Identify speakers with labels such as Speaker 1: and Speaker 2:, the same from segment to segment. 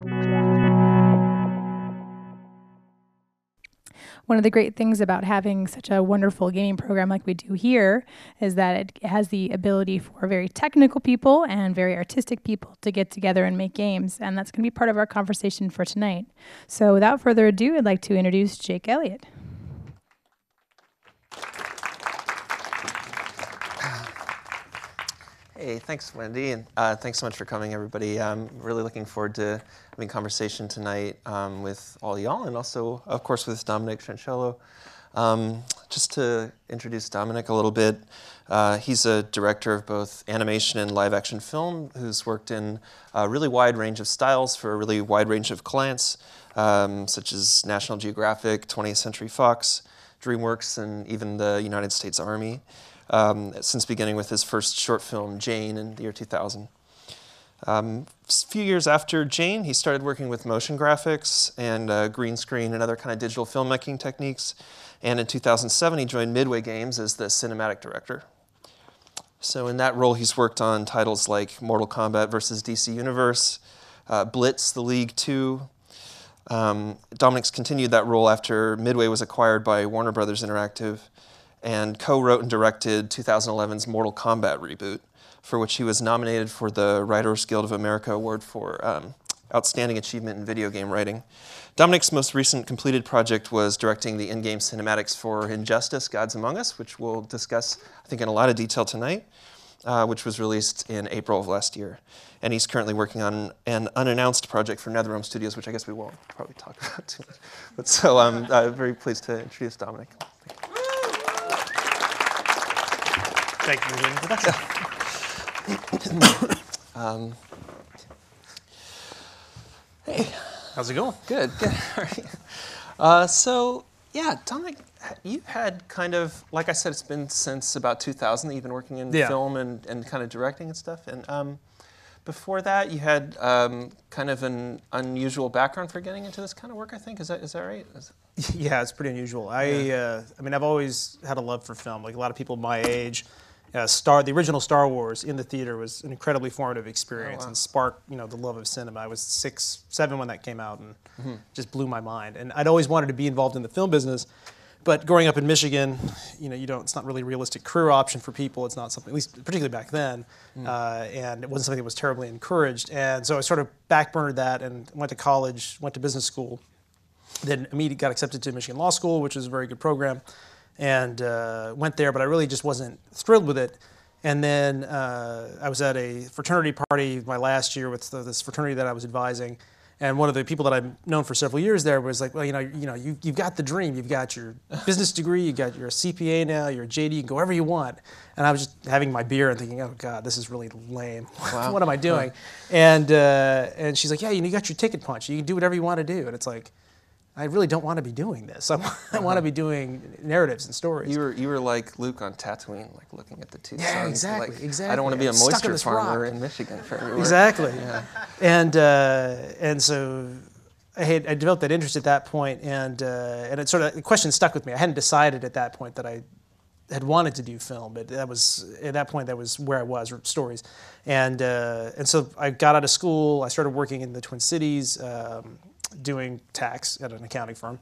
Speaker 1: One of the great things about having such a wonderful gaming program like we do here is that it has the ability for very technical people and very artistic people to get together and make games, and that's going to be part of our conversation for tonight. So without further ado, I'd like to introduce Jake Elliott.
Speaker 2: Hey, thanks, Wendy, and thanks so much for coming, everybody. I'm really looking forward to having a conversation tonight with all y'all, and also, of course, with Dominic Cianciolo. Just to introduce Dominic a little bit, he's a director of both animation and live-action film who's worked in a really wide range of styles for a really wide range of clients, such as National Geographic, 20th Century Fox, DreamWorks, and even the United States Army. Since beginning with his first short film, Jane, in the year 2000. A few years after Jane, he started working with motion graphics and green screen and other kind of digital filmmaking techniques. And in 2007, he joined Midway Games as the cinematic director. So in that role, he's worked on titles like Mortal Kombat versus DC Universe, Blitz, The League 2. Dominic's continued that role after Midway was acquired by Warner Brothers Interactive, and co-wrote and directed 2011's Mortal Kombat reboot, for which he was nominated for the Writers Guild of America Award for Outstanding Achievement in Video Game Writing. Dominic's most recent completed project was directing the in-game cinematics for Injustice: Gods Among Us, which we'll discuss, I think, in a lot of detail tonight, which was released in April of last year. And he's currently working on an unannounced project for NetherRealm Studios, which I guess we won't probably talk about too much. But so I'm very pleased to introduce Dominic.
Speaker 3: Thank you for the introduction.
Speaker 2: Hey.
Speaker 3: How's it going?
Speaker 2: Good, good. How are you? So, yeah, Dominic, you've had kind of, like I said, it's been since about 2000 that you've been working in film and kind of directing and stuff. And before that, you had kind of an unusual background for getting into this kind of work, I think. Is that right?
Speaker 3: Yeah, it's pretty unusual. I mean, I've always had a love for film. Like a lot of people my age, the original Star Wars in the theater was an incredibly formative experience and sparked, the love of cinema. I was 6, 7 when that came out and just blew my mind. And I'd always wanted to be involved in the film business, but growing up in Michigan, it's not really a realistic career option for people. It's not something, at least particularly back then, and it wasn't something that was terribly encouraged. And so I sort of backburnered that and went to college, went to business school, then immediately got accepted to Michigan Law School, which is a very good program. And went there, but I really just wasn't thrilled with it. And then I was at a fraternity party my last year with this fraternity that I was advising, and one of the people that I've known for several years there was like, well, you've got the dream, you've got your business degree, you're a CPA now, you're a JD, you can go wherever you want. And I was just having my beer and thinking, oh God, this is really lame. Wow. What am I doing? And she's like, yeah, you got your ticket punch, you can do whatever you want to do. And it's like, I really don't want to be doing this. I want to be doing narratives and stories.
Speaker 2: You were like Luke on Tatooine, like looking at the two suns.
Speaker 3: Yeah, exactly.
Speaker 2: I don't want to be a moisture farmer in Michigan forever.
Speaker 3: Exactly. Yeah. And so I developed that interest at that point, and it sort of, the question stuck with me. I hadn't decided at that point that I had wanted to do film, but that was where I was, stories. And so I got out of school. I started working in the Twin Cities, doing tax at an accounting firm.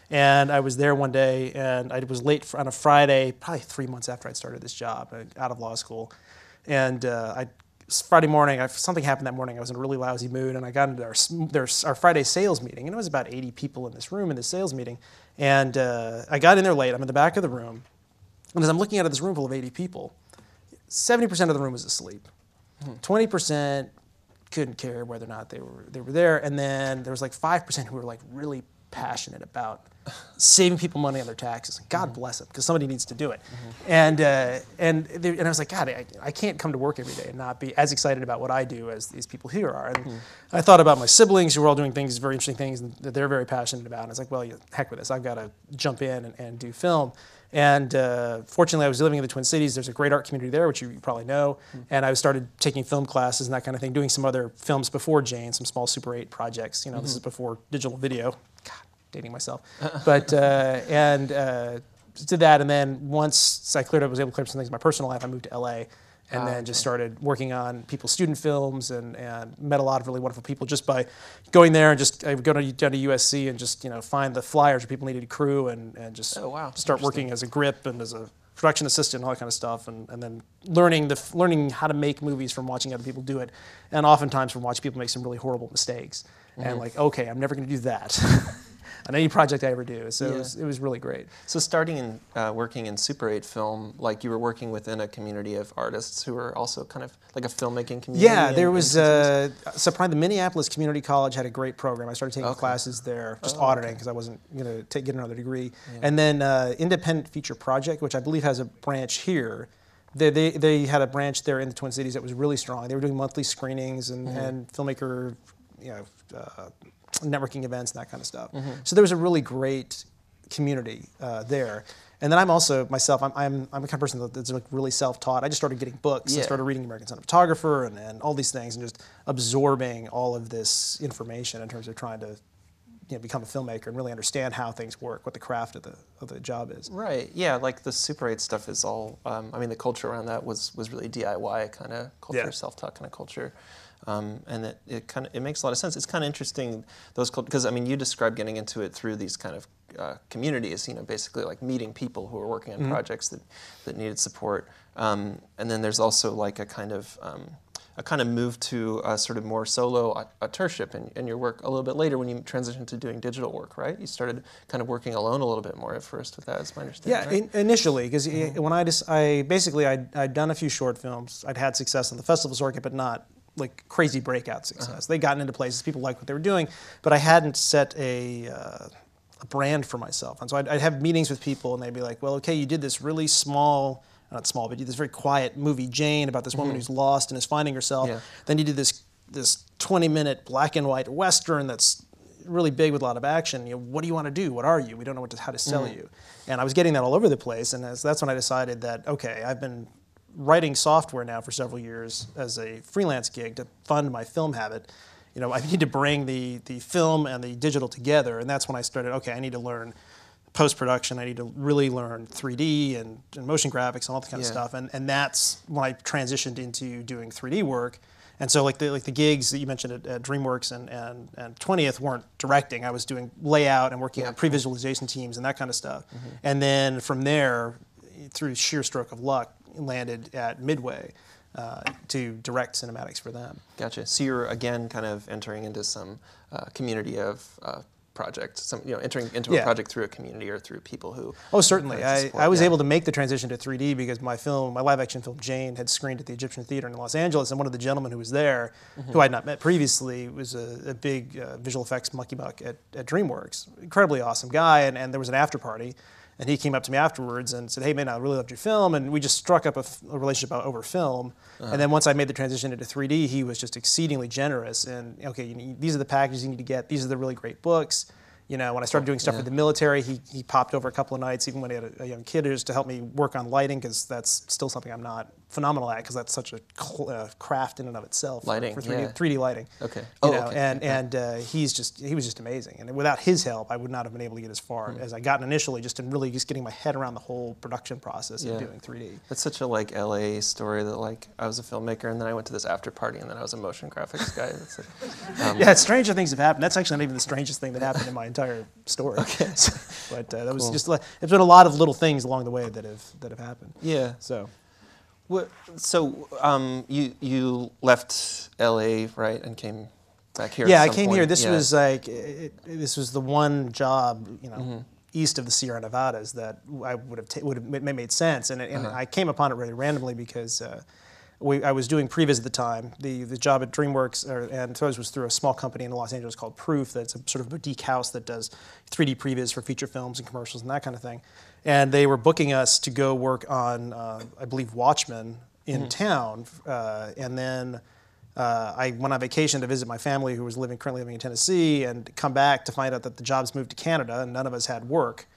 Speaker 3: And I was there one day, and I was late on a Friday, probably 3 months after I'd started this job, out of law school. And Friday morning, something happened that morning. I was in a really lousy mood, and I got into our Friday sales meeting, and it was about 80 people in this room in this sales meeting. And I got in there late. I'm in the back of the room, and as I'm looking out of this room full of 80 people, 70% of the room was asleep. 20% couldn't care whether or not they were there, and then there was like 5% who were like really passionate about saving people money on their taxes. God bless them, because somebody needs to do it. And I was like, God, I can't come to work every day and not be as excited about what I do as these people here are. And I thought about my siblings who were all doing things, very interesting things that they're very passionate about. And I was like, well, heck with this. I've got to jump in and do film. And fortunately, I was living in the Twin Cities. There's a great art community there, which you probably know. And I started taking film classes and that kind of thing, doing some other films before Jane, some small Super 8 projects. This is before digital video. God, dating myself. But did that. And then once I was able to clear up some things in my personal life, I moved to LA and then just started working on people's student films and met a lot of really wonderful people just by going there and just I would go down to USC and just find the flyers where people needed crew and just start working as a grip and as a production assistant and all that kind of stuff, and then learning how to make movies from watching other people do it, and oftentimes from watching people make some really horrible mistakes, and like, okay, I'm never going to do that on any project I ever do. So it was really great.
Speaker 2: So starting in working in Super 8 film, like you were working within a community of artists who were also kind of like a filmking community?
Speaker 3: Yeah, there was, so probably the Minneapolis Community College had a great program. I started taking classes there, just auditing, because I wasn't going to get another degree. Yeah. And then Independent Feature Project, which I believe has a branch here. They had a branch there in the Twin Cities that was really strong. They were doing monthly screenings and filmmaker, networking events and that kind of stuff. So there was a really great community there. And then I'm also myself. I'm the kind of person that's like really self-taught. I just started getting books. I started reading American Cinematographer and all these things, and just absorbing all of this information in terms of trying to become a filmmaker and really understand how things work, what the craft of the job is.
Speaker 2: Right. Yeah. Like the Super 8 stuff is all. I mean, the culture around that was really DIY kind of culture, self-taught kind of culture. And it makes a lot of sense. It's kind of interesting because I mean you described getting into it through these kind of communities, basically like meeting people who are working on projects that needed support. And then there's also like a kind of move to a sort of more solo authorship in your work a little bit later when you transitioned to doing digital work, right? You started kind of working alone a little bit more at first with that, is my understanding.
Speaker 3: Yeah,
Speaker 2: right?
Speaker 3: Initially, because when I'd done a few short films. I'd had success on the festival circuit, but not like crazy breakout success. They'd gotten into places, people liked what they were doing, but I hadn't set a brand for myself. And so I'd have meetings with people, and they'd be like, well, okay, you did this really small, not small, but you did this very quiet movie, Jane, about this woman who's lost and is finding herself. Yeah. Then you did this 20-minute black and white Western that's really big with a lot of action. What do you want to do? What are you? We don't know how to sell you. And I was getting that all over the place, and that's when I decided that, okay, I've been writing software now for several years as a freelance gig to fund my film habit. I need to bring the film and the digital together, and that's when I started, okay, I need to learn post-production, I need to really learn 3D and motion graphics and all that kind of stuff, and that's when I transitioned into doing 3D work. And so like the gigs that you mentioned at DreamWorks and 20th weren't directing. I was doing layout and working on pre-visualization teams and that kind of stuff. And then from there, through sheer stroke of luck, landed at Midway to direct cinematics for them.
Speaker 2: Gotcha. So you're again kind of entering into some community of project, entering into a project through a community or through people who.
Speaker 3: Oh, certainly. I was able to make the transition to 3D because my live action film Jane had screened at the Egyptian Theater in Los Angeles, and one of the gentlemen who was there, who I'd not met previously, was a big visual effects mucky buck at DreamWorks. Incredibly awesome guy, and there was an after party. And he came up to me afterwards and said, hey, man, I really loved your film. And we just struck up a relationship over film. And then once I made the transition into 3D, he was just exceedingly generous. And, okay, these are the packages you need to get. These are the really great books. When I started doing stuff with the military, he popped over a couple of nights, even when he had a young kid, just to help me work on lighting, because that's still something I'm not phenomenal at, because that's such a craft in and of itself.
Speaker 2: Lighting,
Speaker 3: for 3D lighting.
Speaker 2: Okay.
Speaker 3: He was just amazing. And without his help, I would not have been able to get as far as I got initially, just in really just getting my head around the whole production process of doing 3D.
Speaker 2: That's such a LA story that I was a filmmaker and then I went to this after party and then I was a motion graphics guy. That's
Speaker 3: stranger things have happened. That's actually not even the strangest thing that happened in my entire story. Okay. But that was just there's been a lot of little things along the way that have happened.
Speaker 2: Yeah.
Speaker 3: So
Speaker 2: you left LA, right, and came back here.
Speaker 3: Yeah, I came here. This was this was the one job east of the Sierra Nevadas that I would have made sense, and I came upon it really randomly because I was doing previs at the time. The job at DreamWorks and Throws was through a small company in Los Angeles called Proof. That's a sort of boutique house that does 3D previs for feature films and commercials and that kind of thing. And they were booking us to go work on, I believe, Watchmen in town. And then I went on vacation to visit my family who was currently living in Tennessee, and come back to find out that the jobs moved to Canada and none of us had work.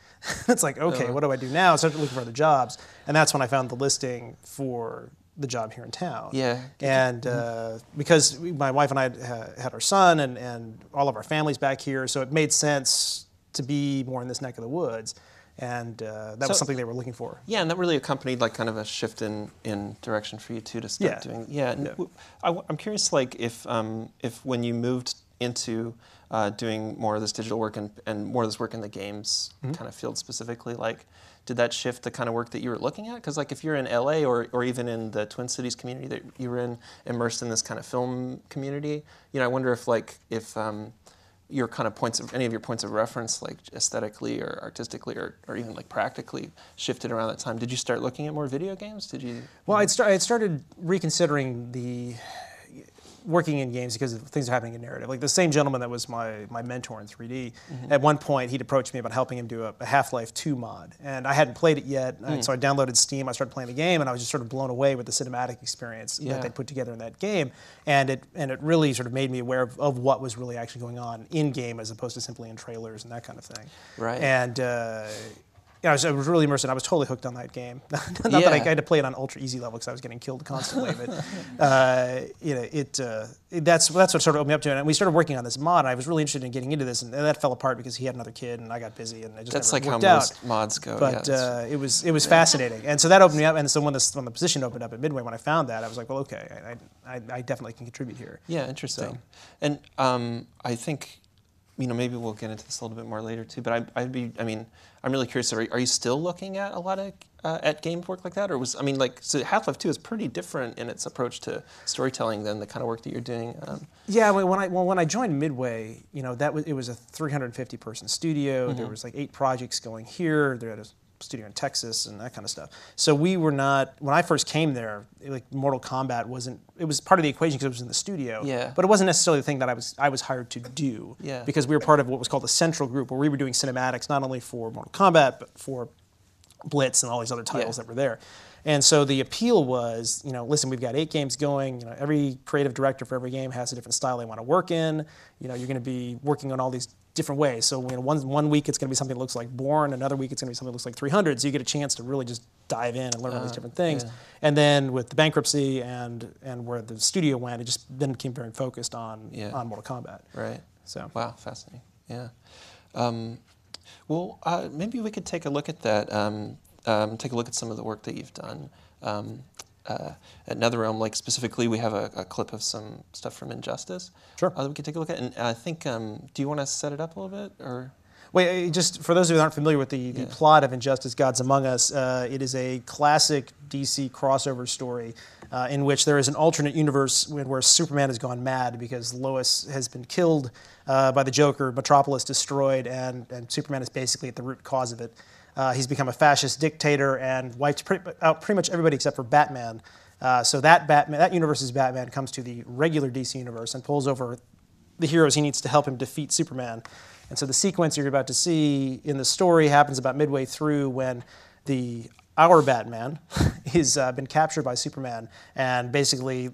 Speaker 3: It's like, okay, what do I do now? So I started looking for other jobs. And that's when I found the listing for the job here in town.
Speaker 2: Yeah.
Speaker 3: And because my wife and I had our son and all of our families back here, so it made sense to be more in this neck of the woods. And that was something they were looking for.
Speaker 2: Yeah, and that really accompanied like kind of a shift in direction for you too to start doing. Yeah, and I'm curious, like if when you moved into doing more of this digital work and more of this work in the games kind of field specifically, like did that shift the kind of work that you were looking at? Because like if you're in LA or even in the Twin Cities community that you were in, immersed in this kind of film community, I wonder if your kind of any of your points of reference, like aesthetically or artistically or even like practically, shifted around that time. Did you start looking at more video games? Did you? Well,
Speaker 3: I had started reconsidering the working in games because things are happening in narrative. Like the same gentleman that was my mentor in 3D, at one point he'd approached me about helping him do a Half-Life 2 mod. And I hadn't played it yet, and so I downloaded Steam, I started playing the game, and I was just sort of blown away with the cinematic experience that they put together in that game. And it really sort of made me aware of what was really actually going on in-game as opposed to simply in trailers and that kind of thing.
Speaker 2: Right.
Speaker 3: And I was really immersed, and I was totally hooked on that game. Not that I had to play it on ultra easy level because I was getting killed constantly, but that's what sort of opened me up to it. And we started working on this mod, and I was really interested in getting into this, and that fell apart because he had another kid, and I got busy, and it just never worked out.
Speaker 2: That's like how most mods go.
Speaker 3: But it was fascinating, and so that opened me up. And so when the position opened up at Midway, when I found that, I was like, well, okay, I definitely can contribute here.
Speaker 2: Yeah, interesting. So. And I think. Maybe we'll get into this a little bit more later too. But I'm really curious. Are you still looking at a lot of at game work like that, or so Half-Life 2 is pretty different in its approach to storytelling than the kind of work that you're doing.
Speaker 3: Yeah, when I joined Midway, it was a 350-person studio. There was like 8 projects going here. There was studio in Texas and that kind of stuff. So we were not, when I first came there, like Mortal Kombat wasn't, it was part of the equation because it was in the studio, but it wasn't necessarily the thing that I was hired to do, because we were part of what was called the Central Group, where we were doing cinematics not only for Mortal Kombat, but for Blitz and all these other titles that were there. And so the appeal was, listen, we've got 8 games going, every creative director for every game has a different style they want to work in, you're going to be working on all these different ways. So one week it's going to be something that looks like Bourne, another week it's going to be something that looks like 300. So you get a chance to really just dive in and learn all these different things. And then with the bankruptcy and where the studio went, it just then became very focused on Mortal Kombat.
Speaker 2: Right.
Speaker 3: So
Speaker 2: wow, fascinating. Yeah. Well, maybe we could take a look at that. Take a look at some of the work that you've done. At NetherRealm, like specifically, we have a clip of some stuff from Injustice.
Speaker 3: Sure.
Speaker 2: That we could take a look at. And I think, do you want to set it up a little bit, or?
Speaker 3: Wait, just for those of you who aren't familiar with the plot of Injustice: Gods Among Us, it is a classic DC crossover story in which there is an alternate universe where Superman has gone mad because Lois has been killed by the Joker, Metropolis destroyed, and Superman is basically at the root cause of it. He's become a fascist dictator and wiped out pretty much everybody except for Batman. So that universe's Batman comes to the regular DC universe and pulls over the heroes he needs to help him defeat Superman. And so the sequence you're about to see in the story happens about midway through when our Batman has been captured by Superman and basically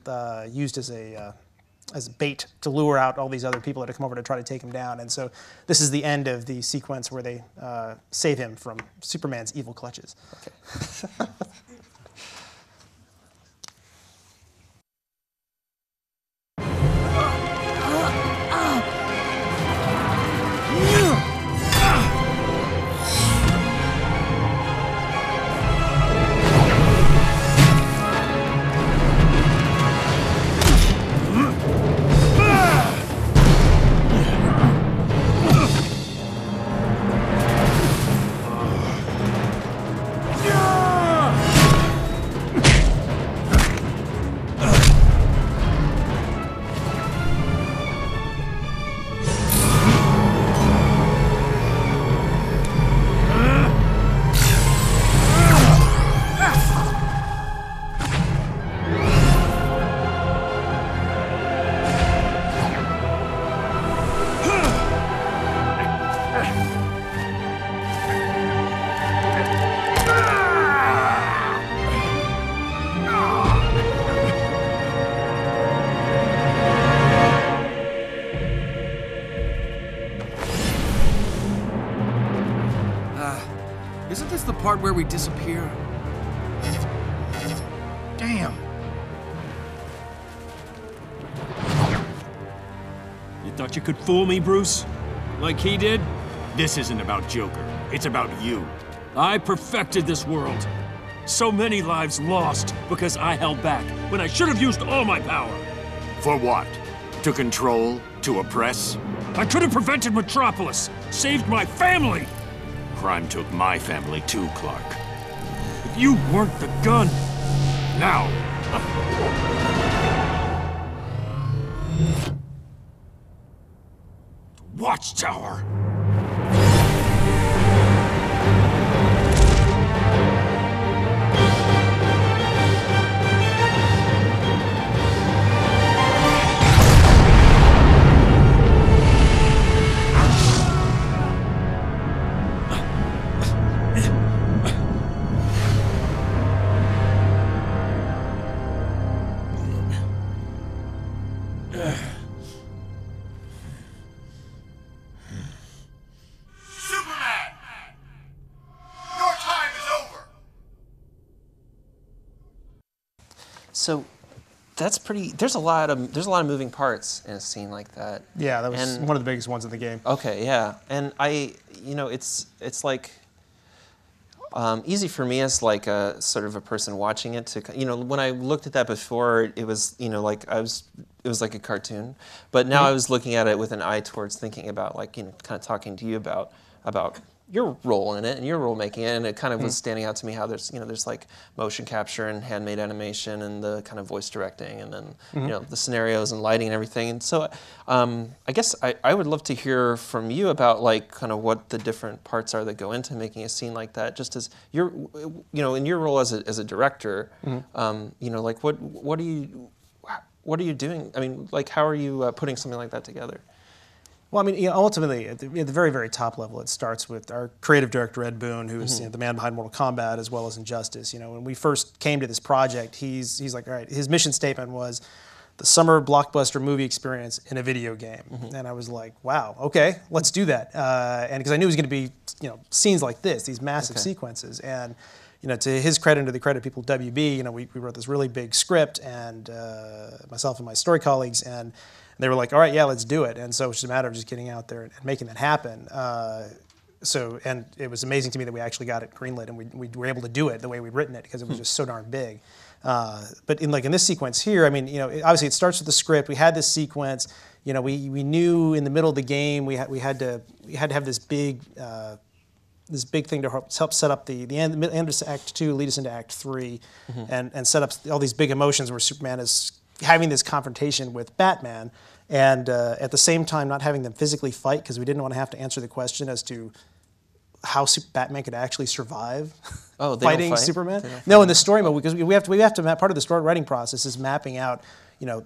Speaker 3: used as a bait to lure out all these other people that have come over to try to take him down. And so this is the end of the sequence where they save him from Superman's evil clutches.
Speaker 2: Okay.
Speaker 4: Isn't this the part where we disappear? Damn.
Speaker 5: You thought you could fool me, Bruce? Like he did? This isn't about Joker. It's about you. I perfected this world. So many lives lost because I held back when I should have used all my power.
Speaker 6: For what? To control? To oppress?
Speaker 5: I could have prevented Metropolis, saved my family.
Speaker 6: Crime took my family too, Clark.
Speaker 5: If you weren't the gun. Now. The Watchtower.
Speaker 2: So that's pretty. There's a lot of moving parts in a scene like that.
Speaker 3: Yeah, that was one of the biggest ones in the game.
Speaker 2: Okay, yeah, and it's like easy for me as like a sort of a person watching it to, when I looked at that before, it was like it was like a cartoon, but now I was looking at it with an eye towards thinking about like kind of talking to you about your role in it and your role making it, and it kind of was standing out to me how there's there's like motion capture and handmade animation and the kind of voice directing and then the scenarios and lighting and everything. And so I guess I would love to hear from you about like kind of what the different parts are that go into making a scene like that, just as you're in your role as a director, like what are you doing? I mean, like how are you putting something like that together?
Speaker 3: Well, I mean, ultimately, at the very, very top level, it starts with our creative director, Ed Boon, who is the man behind Mortal Kombat as well as Injustice. When we first came to this project, he's like, all right, his mission statement was the summer blockbuster movie experience in a video game. And I was like, wow, okay, let's do that. And because I knew it was going to be, scenes like this, these massive sequences. And to his credit and to the credit of people at WB, we wrote this really big script, and myself and my story colleagues, and they were like, all right, yeah, let's do it. And so it's just a matter of just getting out there and making that happen. And it was amazing to me that we actually got it greenlit and we were able to do it the way we'd written it because it was just so darn big. But in this sequence here, I mean, obviously it starts with the script. We had this sequence. We knew in the middle of the game we had to have this big thing to help set up the end of Act 2, lead us into Act 3, and set up all these big emotions where Superman is having this confrontation with Batman, and at the same time not having them physically fight because we didn't want to have to answer the question as to how Batman could actually survive fighting Superman. No, in the story mode, because we have to part of the story writing process is mapping out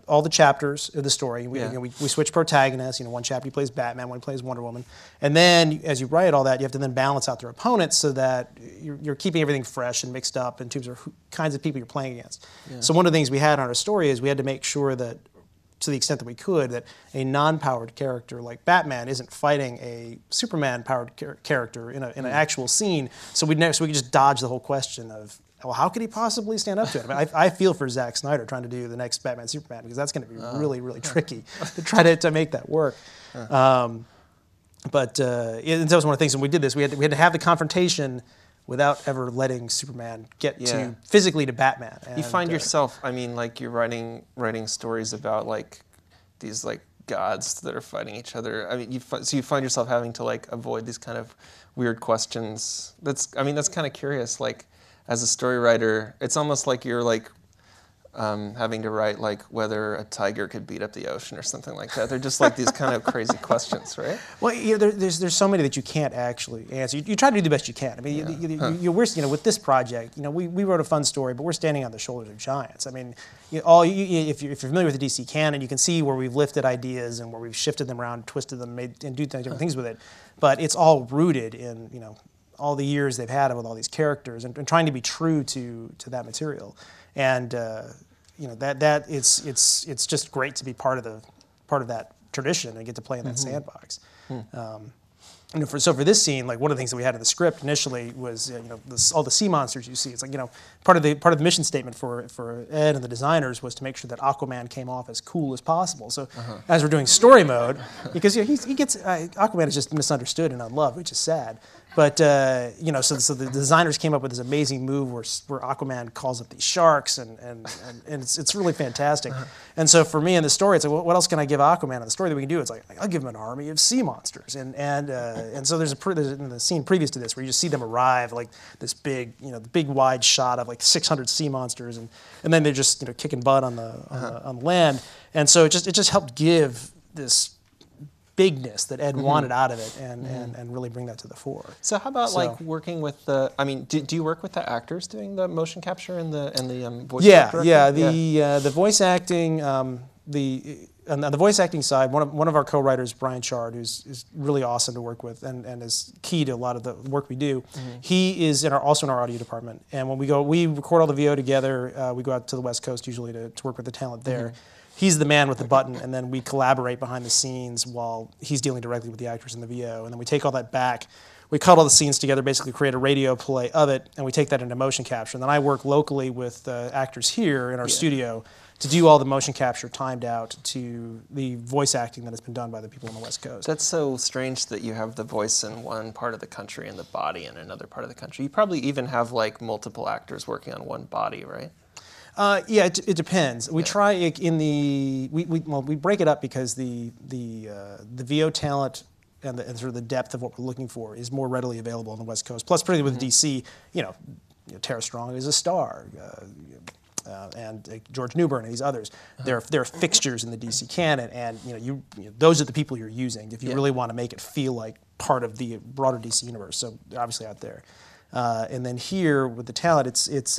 Speaker 3: all the chapters of the story. We switch protagonists. One chapter plays Batman, one plays Wonder Woman, and then as you write all that, you have to then balance out their opponents so that you're keeping everything fresh and mixed up in terms of kinds of people you're playing against. So one of the things we had on our story is we had to make sure that, to the extent that we could, that a non-powered character like Batman isn't fighting a Superman-powered character in an actual scene. So we could just dodge the whole question of, well, how could he possibly stand up to it? I mean, I feel for Zack Snyder trying to do the next Batman Superman because that's going to be really, really tricky to try to make that work. But that was one of the things when we did this. We had to have the confrontation without ever letting Superman get physically to Batman. And,
Speaker 2: you find yourself, I mean, like you're writing stories about like these like gods that are fighting each other. I mean, so you find yourself having to like avoid these kind of weird questions. That's kind of curious. Like, as a story writer, it's almost like you're like having to write like whether a tiger could beat up the ocean or something like that. They're just like these kind of crazy questions, right?
Speaker 3: Well, there's so many that you can't actually answer. You try to do the best you can. I mean, with this project, we wrote a fun story, but we're standing on the shoulders of giants. I mean, if you're familiar with the DC canon, you can see where we've lifted ideas and where we've shifted them around, twisted them, and do different things with it. But it's all rooted in all the years they've had with all these characters and trying to be true to that material. And it's just great to be part of that tradition and get to play in that sandbox. So for this scene, like one of the things that we had in the script initially was all the sea monsters you see. It's like part of the mission statement for Ed and the designers was to make sure that Aquaman came off as cool as possible. So as we're doing story mode, because he gets Aquaman is just misunderstood and unloved, which is sad. But so the designers came up with this amazing move where Aquaman calls up these sharks, and it's really fantastic. And so for me in the story, it's like, well, what else can I give Aquaman in the story that we can do? It's like, I'll give him an army of sea monsters, and so there's in the scene previous to this where you just see them arrive, like this big, the big wide shot of like 600 sea monsters, and then they're just kicking butt on the land, and so it just helped give this bigness that Ed wanted out of it, and really bring that to the fore.
Speaker 2: So how about like working with the? I mean, do you work with the actors doing the motion capture and the voice?
Speaker 3: The voice acting, on the voice acting side, one of our co-writers, Brian Chard, is really awesome to work with and is key to a lot of the work we do. He is also in our audio department, and when we record all the VO together. We go out to the West Coast usually to work with the talent there. He's the man with the button, and then we collaborate behind the scenes while he's dealing directly with the actors in the VO. And then we take all that back, we cut all the scenes together, basically create a radio play of it, and we take that into motion capture. And then I work locally with actors here in our studio to do all the motion capture timed out to the voice acting that has been done by the people on the West Coast.
Speaker 2: That's so strange that you have the voice in one part of the country and the body in another part of the country. You probably even have like multiple actors working on one body, right?
Speaker 3: It depends. We try we break it up because the VO talent and sort of the depth of what we're looking for is more readily available on the West Coast. Plus, particularly with DC, Tara Strong is a star, and George Newbern and these others. They're fixtures in the DC canon, and those are the people you're using if you really want to make it feel like part of the broader DC universe. So they're obviously out there. And then here with the talent, it's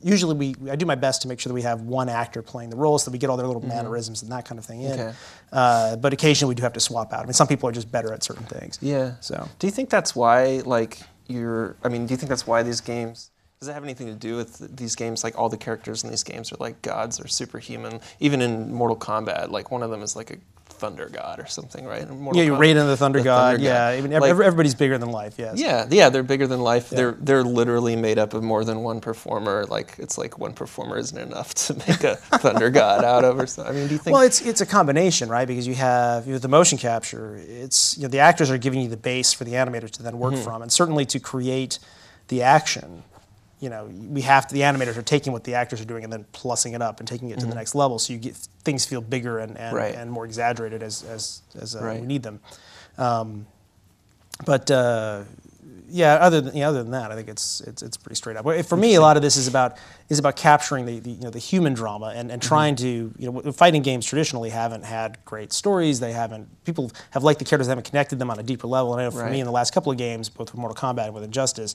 Speaker 3: usually I do my best to make sure that we have one actor playing the role so that we get all their little mannerisms and that kind of thing in. Okay. But occasionally we do have to swap out. I mean, some people are just better at certain things.
Speaker 2: Yeah.
Speaker 3: So.
Speaker 2: Do you think that's why, like, do you think that's why these games? Does it have anything to do with these games? Like all the characters in these games are like gods or superhuman. Even in Mortal Kombat, like one of them is like a thunder god or something, right?
Speaker 3: You're Raiden the Thunder God. Yeah, even everybody's bigger than life. Yes.
Speaker 2: Yeah, they're bigger than life.
Speaker 3: Yeah.
Speaker 2: They're literally made up of more than one performer. Like it's like one performer isn't enough to make a thunder god out of or something. I mean, do you think?
Speaker 3: Well, it's a combination, right? Because you have the motion capture. It's the actors are giving you the base for the animators to then work from, and certainly to create the action. The animators are taking what the actors are doing and then plussing it up and taking it to the next level, so you get things feel bigger and more exaggerated as we need them. Other than that, I think it's pretty straight up. For me, a lot of this is about capturing the human drama and trying to fighting games traditionally haven't had great stories. People have liked the characters, they haven't connected them on a deeper level. And I know for me in the last couple of games, both with Mortal Kombat and with Injustice,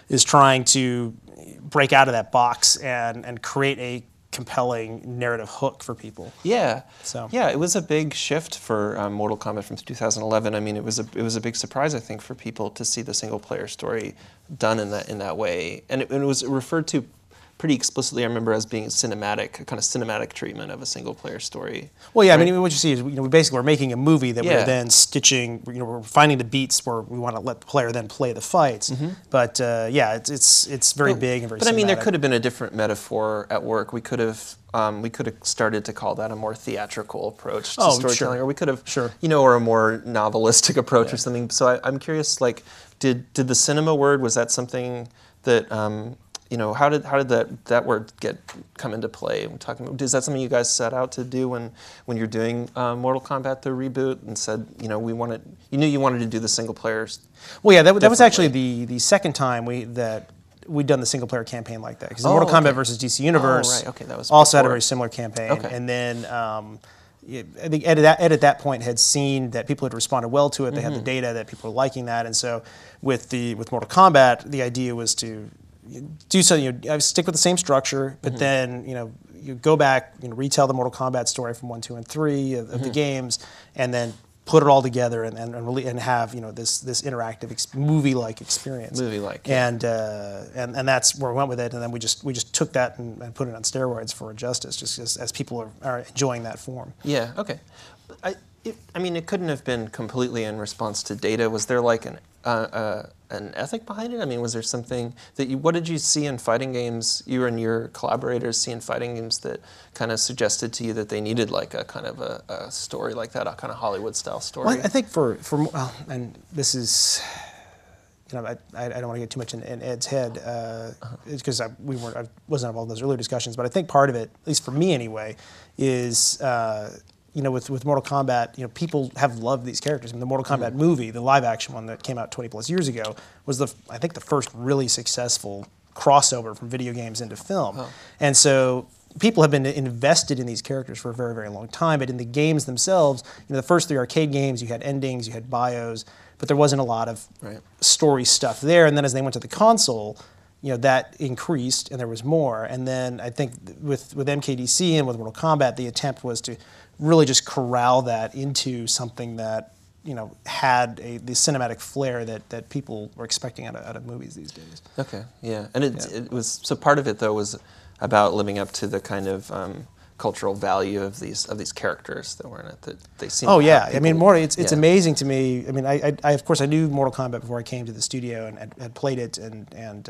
Speaker 3: is trying to break out of that box and create a compelling narrative hook for people.
Speaker 2: Yeah.
Speaker 3: So
Speaker 2: it was a big shift for Mortal Kombat from 2011. I mean, it was a big surprise, I think, for people to see the single player story done in that way, and it was referred to pretty explicitly, I remember, as being cinematic, a kind of cinematic treatment of a single player story. Well,
Speaker 3: yeah, right? I mean, what you see is we're making a movie that we're then stitching. We're finding the beats where we want to let the player then play the fights. But it's very big and very.
Speaker 2: But
Speaker 3: cinematic.
Speaker 2: I mean, there could have been a different metaphor at work. We could have started to call that a more theatrical approach to storytelling, or we could have, or a more novelistic approach or something. So I'm curious, like, did the cinema word, was that something that how did that word come into play? Is that something you guys set out to do when you're doing Mortal Kombat the reboot and said you knew you wanted to do the single players?
Speaker 3: Well, yeah, that was actually the second time we'd done the single player campaign like that, because Mortal Kombat versus DC Universe
Speaker 2: that was
Speaker 3: also had a very similar campaign, and then. I think Ed at that point had seen that people had responded well to it. They had the data that people were liking that, and so with Mortal Kombat, the idea was to do something. I stick with the same structure, but then you go back, retell the Mortal Kombat story from 1, 2, and 3 of the games, and then put it all together and have this interactive movie-like experience. And that's where we went with it. And then we just took that and put it on steroids for Injustice, just as people are enjoying that form.
Speaker 2: Yeah. Okay. I mean, it couldn't have been completely in response to data. Was there like an ethic behind it? I mean, was there something what did you see in fighting games, you and your collaborators see in fighting games that kind of suggested to you that they needed like a kind of a story like that, a kind of Hollywood style story?
Speaker 3: Well, I think and this is, I don't want to get too much in Ed's head, because I wasn't involved in those earlier discussions, but I think part of it, at least for me anyway, is with Mortal Kombat, people have loved these characters. I mean, the Mortal Kombat movie, the live action one that came out 20 plus years ago, was I think the first really successful crossover from video games into film. Oh. And so people have been invested in these characters for a very, very long time, but in the games themselves, the first 3 arcade games, you had endings, you had bios, but there wasn't a lot of story stuff there. And then as they went to the console, that increased and there was more. And then I think with MKDC and with Mortal Kombat, the attempt was to really just corral that into something that had the cinematic flair that people were expecting out of movies these days.
Speaker 2: Okay, yeah, and it was, so part of it though was about living up to the kind of cultural value of these characters that were in it, that they seem.
Speaker 3: Oh yeah, I mean, it's amazing to me. I mean, I of course I knew Mortal Kombat before I came to the studio and had played it and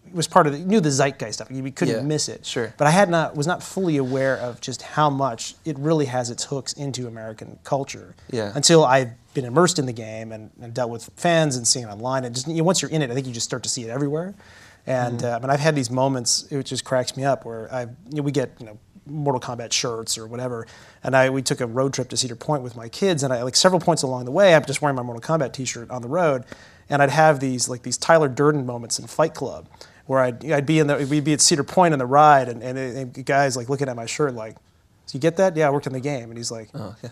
Speaker 3: it was part of knew the zeitgeist stuff. We couldn't miss it.
Speaker 2: Sure.
Speaker 3: But I was not fully aware of just how much it really has its hooks into American culture.
Speaker 2: Yeah.
Speaker 3: Until I've been immersed in the game and dealt with fans and seeing it online, and just once you're in it, I think you just start to see it everywhere. And I've had these moments, it just cracks me up, where we get Mortal Kombat shirts or whatever, and we took a road trip to Cedar Point with my kids, and several points along the way, I'm just wearing my Mortal Kombat T-shirt on the road, and I'd have these Tyler Durden moments in Fight Club, where we'd be at Cedar Point on the ride, and the guy's looking at my shirt so you get that? Yeah, I worked in the game, and he's like, oh, yeah.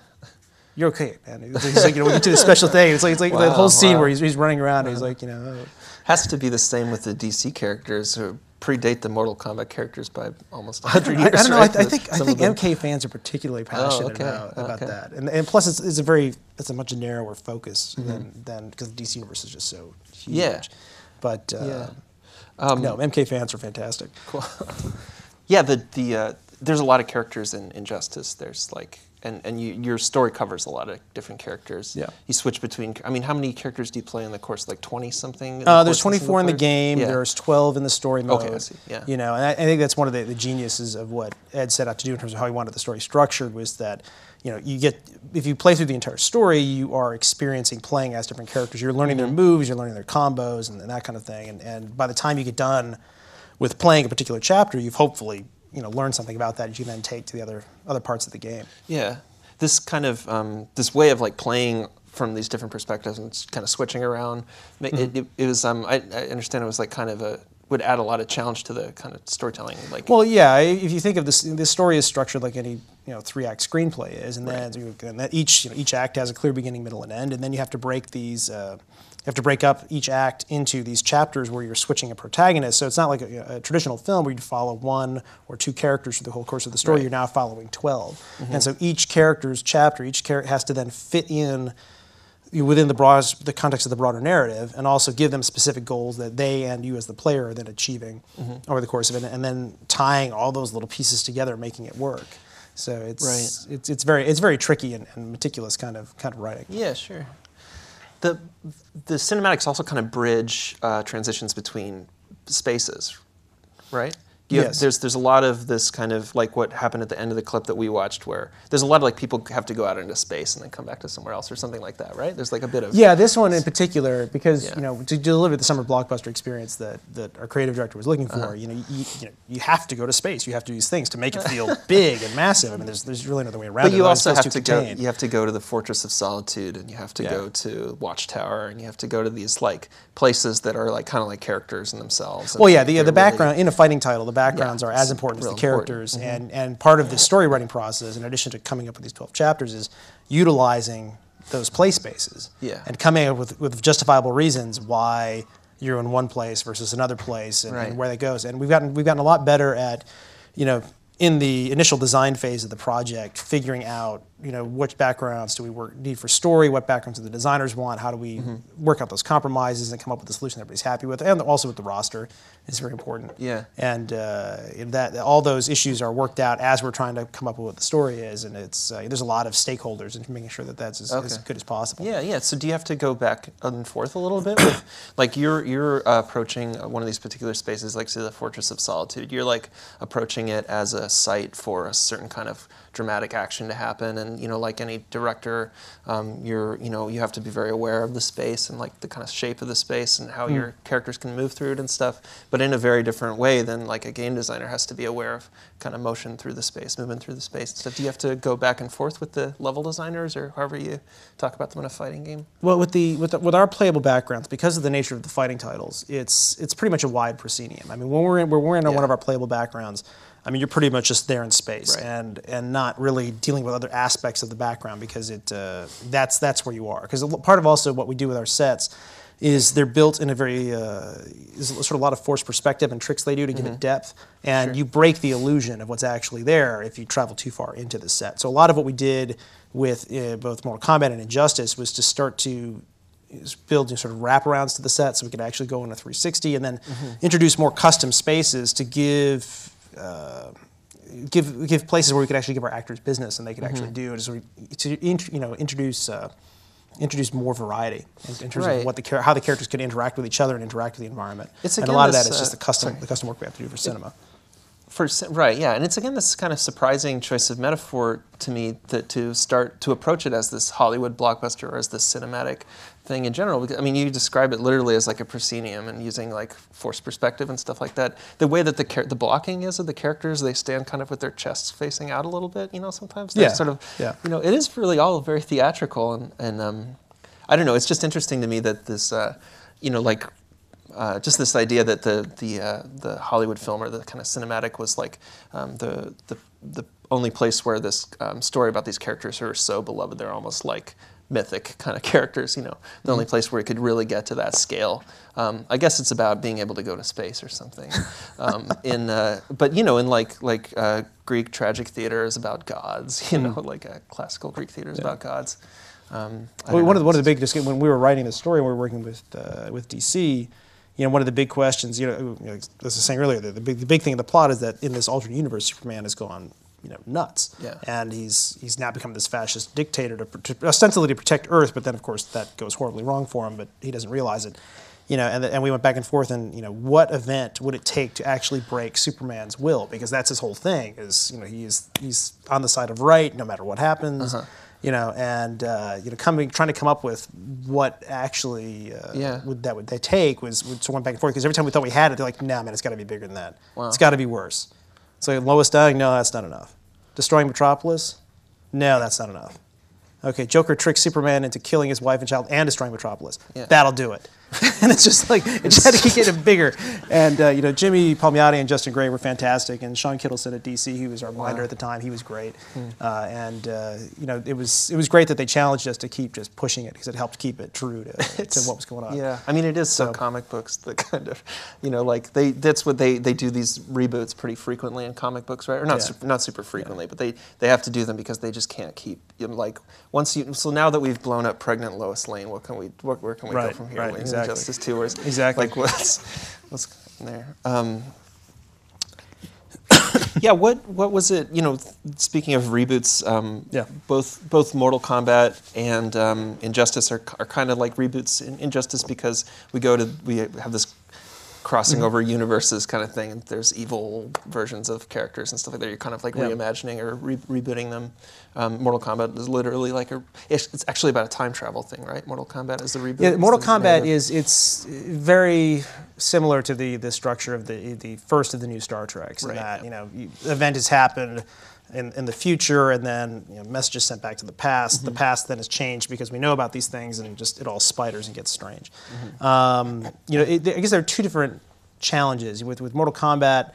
Speaker 3: You're okay, man. He's like, we get to the special thing. It's like
Speaker 2: wow,
Speaker 3: the whole scene where he's running around, and he's like,
Speaker 2: Has to be the same with the DC characters who predate the Mortal Kombat characters by almost 100 years.
Speaker 3: I don't know.
Speaker 2: Right?
Speaker 3: I think MK fans are particularly passionate about that, and plus it's a much narrower focus than because the DC universe is just so huge.
Speaker 2: Yeah.
Speaker 3: But no, MK fans are fantastic.
Speaker 2: Cool. Yeah, there's a lot of characters in Injustice. There's and your story covers a lot of different characters.
Speaker 3: Yeah.
Speaker 2: You switch between. I mean, how many characters do you play in the course? 20 something.
Speaker 3: There's 24 in the game.
Speaker 2: Yeah.
Speaker 3: There's 12 in the story mode.
Speaker 2: Okay, I see. Yeah.
Speaker 3: And I think that's one of the geniuses of what Ed set out to do in terms of how he wanted the story structured, was that if you play through the entire story, you are experiencing playing as different characters. You're learning their moves, you're learning their combos, and that kind of thing. And by the time you get done with playing a particular chapter, you've hopefully learn something about that you can then take to the other parts of the game.
Speaker 2: Yeah, this kind of this way of playing from these different perspectives and kind of switching around. It was I understand it was kind of would add a lot of challenge to the kind of storytelling.
Speaker 3: Well, yeah, if you think of this story is structured like any 3-act screenplay is, and then each act has a clear beginning, middle, and end, and then you have to break these. You have to break up each act into these chapters where you're switching a protagonist. So it's not like a traditional film where you follow 1 or 2 characters through the whole course of the story. Right. You're now following 12. And so each character's chapter, each character has to then fit in within the context of the broader narrative, and also give them specific goals that they and you as the player are then achieving over the course of it, and then tying all those little pieces together, making it work. So it's very tricky and meticulous kind of writing.
Speaker 2: Yeah, sure. The cinematics also kind of bridge transitions between spaces, right?
Speaker 3: Yes.
Speaker 2: There's a lot of this kind of what happened at the end of the clip that we watched, where there's a lot of people have to go out into space and then come back to somewhere else or something like that, right? There's a bit of
Speaker 3: this one in particular, because to deliver the summer blockbuster experience that our creative director was looking for, you have to go to space. You have to do these things to make it feel big and massive. I mean, there's really no other way around it.
Speaker 2: But you also have to go. You have to go to the Fortress of Solitude, and you have to go to Watchtower, and you have to go to these places that are kind of like characters in themselves.
Speaker 3: Well, yeah, the background in a fighting title, the backgrounds are as important as the characters, and part of the story writing process, in addition to coming up with these 12 chapters, is utilizing those play spaces and coming up with justifiable reasons why you're in one place versus another place, and where that goes. And we've gotten a lot better at, in the initial design phase of the project, figuring out which backgrounds do we need for story, what backgrounds do the designers want, how do we work out those compromises and come up with a solution everybody's happy with, and also with the roster is very important.
Speaker 2: Yeah.
Speaker 3: And that all those issues are worked out as we're trying to come up with what the story is, and it's there's a lot of stakeholders in making sure that that's as good as possible.
Speaker 2: Yeah. So do you have to go back and forth a little bit with, you're approaching one of these particular spaces, say the Fortress of Solitude. You're approaching it as a site for a certain kind of dramatic action to happen, and like any director, you have to be very aware of the space and like the kind of shape of the space and how your characters can move through it and stuff, but in a very different way than like a game designer has to be aware of kind of motion through the space, movement through the space and stuff. Do you have to go back and forth with the level designers or however you talk about them in a fighting game?
Speaker 3: Well, with our playable backgrounds, because of the nature of the fighting titles, it's pretty much a wide proscenium. I mean, when we're in one of our playable backgrounds, I mean, you're pretty much just there in space, right, and not really dealing with other aspects of the background, because that's where you are. Because part of also what we do with our sets is they're built in a very there's sort of a lot of forced perspective and tricks they do to give it depth, and you break the illusion of what's actually there if you travel too far into the set. So a lot of what we did with both Mortal Kombat and Injustice was to start to build sort of wraparounds to the set, so we could actually go in a 360 and then introduce more custom spaces to give places where we could actually give our actors business and they could actually do it, introduce more variety in terms of how the characters could interact with each other and interact with the environment. And a lot of that is just the custom work we have to do for cinema.
Speaker 2: And it's again this kind of surprising choice of metaphor to me to start to approach it as this Hollywood blockbuster or as this cinematic thing in general. Because, I mean, you describe it literally as like a proscenium and using like forced perspective and stuff like that. The way that the blocking is of the characters, they stand kind of with their chests facing out a little bit. Sometimes they're sort of it is really all very theatrical and I don't know. It's just interesting to me that this just this idea that the Hollywood film or the kind of cinematic was like the only place where this story about these characters who are so beloved, they're almost like mythic kind of characters, the only place where it could really get to that scale. I guess it's about being able to go to space or something. But in like Greek tragic theater is about gods, like classical Greek theater is about gods.
Speaker 3: One of the big when we were writing the story, we were working with DC. One of the big questions, as I was saying earlier, the big thing in the plot is that in this alternate universe, Superman has gone, nuts, and he's now become this fascist dictator ostensibly to protect Earth, but then of course that goes horribly wrong for him, but he doesn't realize it, and we went back and forth, and what event would it take to actually break Superman's will, because that's his whole thing, is he's on the side of right no matter what happens. Trying to come up with what actually would they take was so went back and forth, because every time we thought we had it, they're like, nah, man, it's got to be bigger than that. Wow. It's got to be worse. So Lois dying, no, that's not enough. Destroying Metropolis, no, that's not enough. Okay, Joker tricks Superman into killing his wife and child and destroying Metropolis. That'll do it. And it's just like, it just had to keep getting bigger. And, Jimmy Palmiotti and Justin Gray were fantastic. And Sean Kittleson at DC, he was our writer at the time. He was great. It was great that they challenged us to keep just pushing it, because it helped keep it true to what was going on.
Speaker 2: Yeah, I mean, it is so comic books that kind of, that's what they do these reboots pretty frequently in comic books, right? Or not super frequently, but they have to do them because they just can't keep, so now that we've blown up pregnant Lois Lane, where can we go from here?
Speaker 3: Right, exactly.
Speaker 2: Injustice 2, where's like what's there? What was it? Speaking of reboots, both Mortal Kombat and Injustice are kind of like reboots in Injustice, because we have this crossing over universes kind of thing, and there's evil versions of characters and stuff like that. You're kind of like reimagining or rebooting them. Mortal Kombat is literally like it's actually about a time travel thing, right? Mortal Kombat is the reboot.
Speaker 3: Yeah, Mortal Kombat it's very similar to the structure of the first of the new Star Treks, in that event has happened in the future, and then messages sent back to the past. The past then has changed because we know about these things, and just it all spiders and gets strange. I guess there are two different challenges with Mortal Kombat.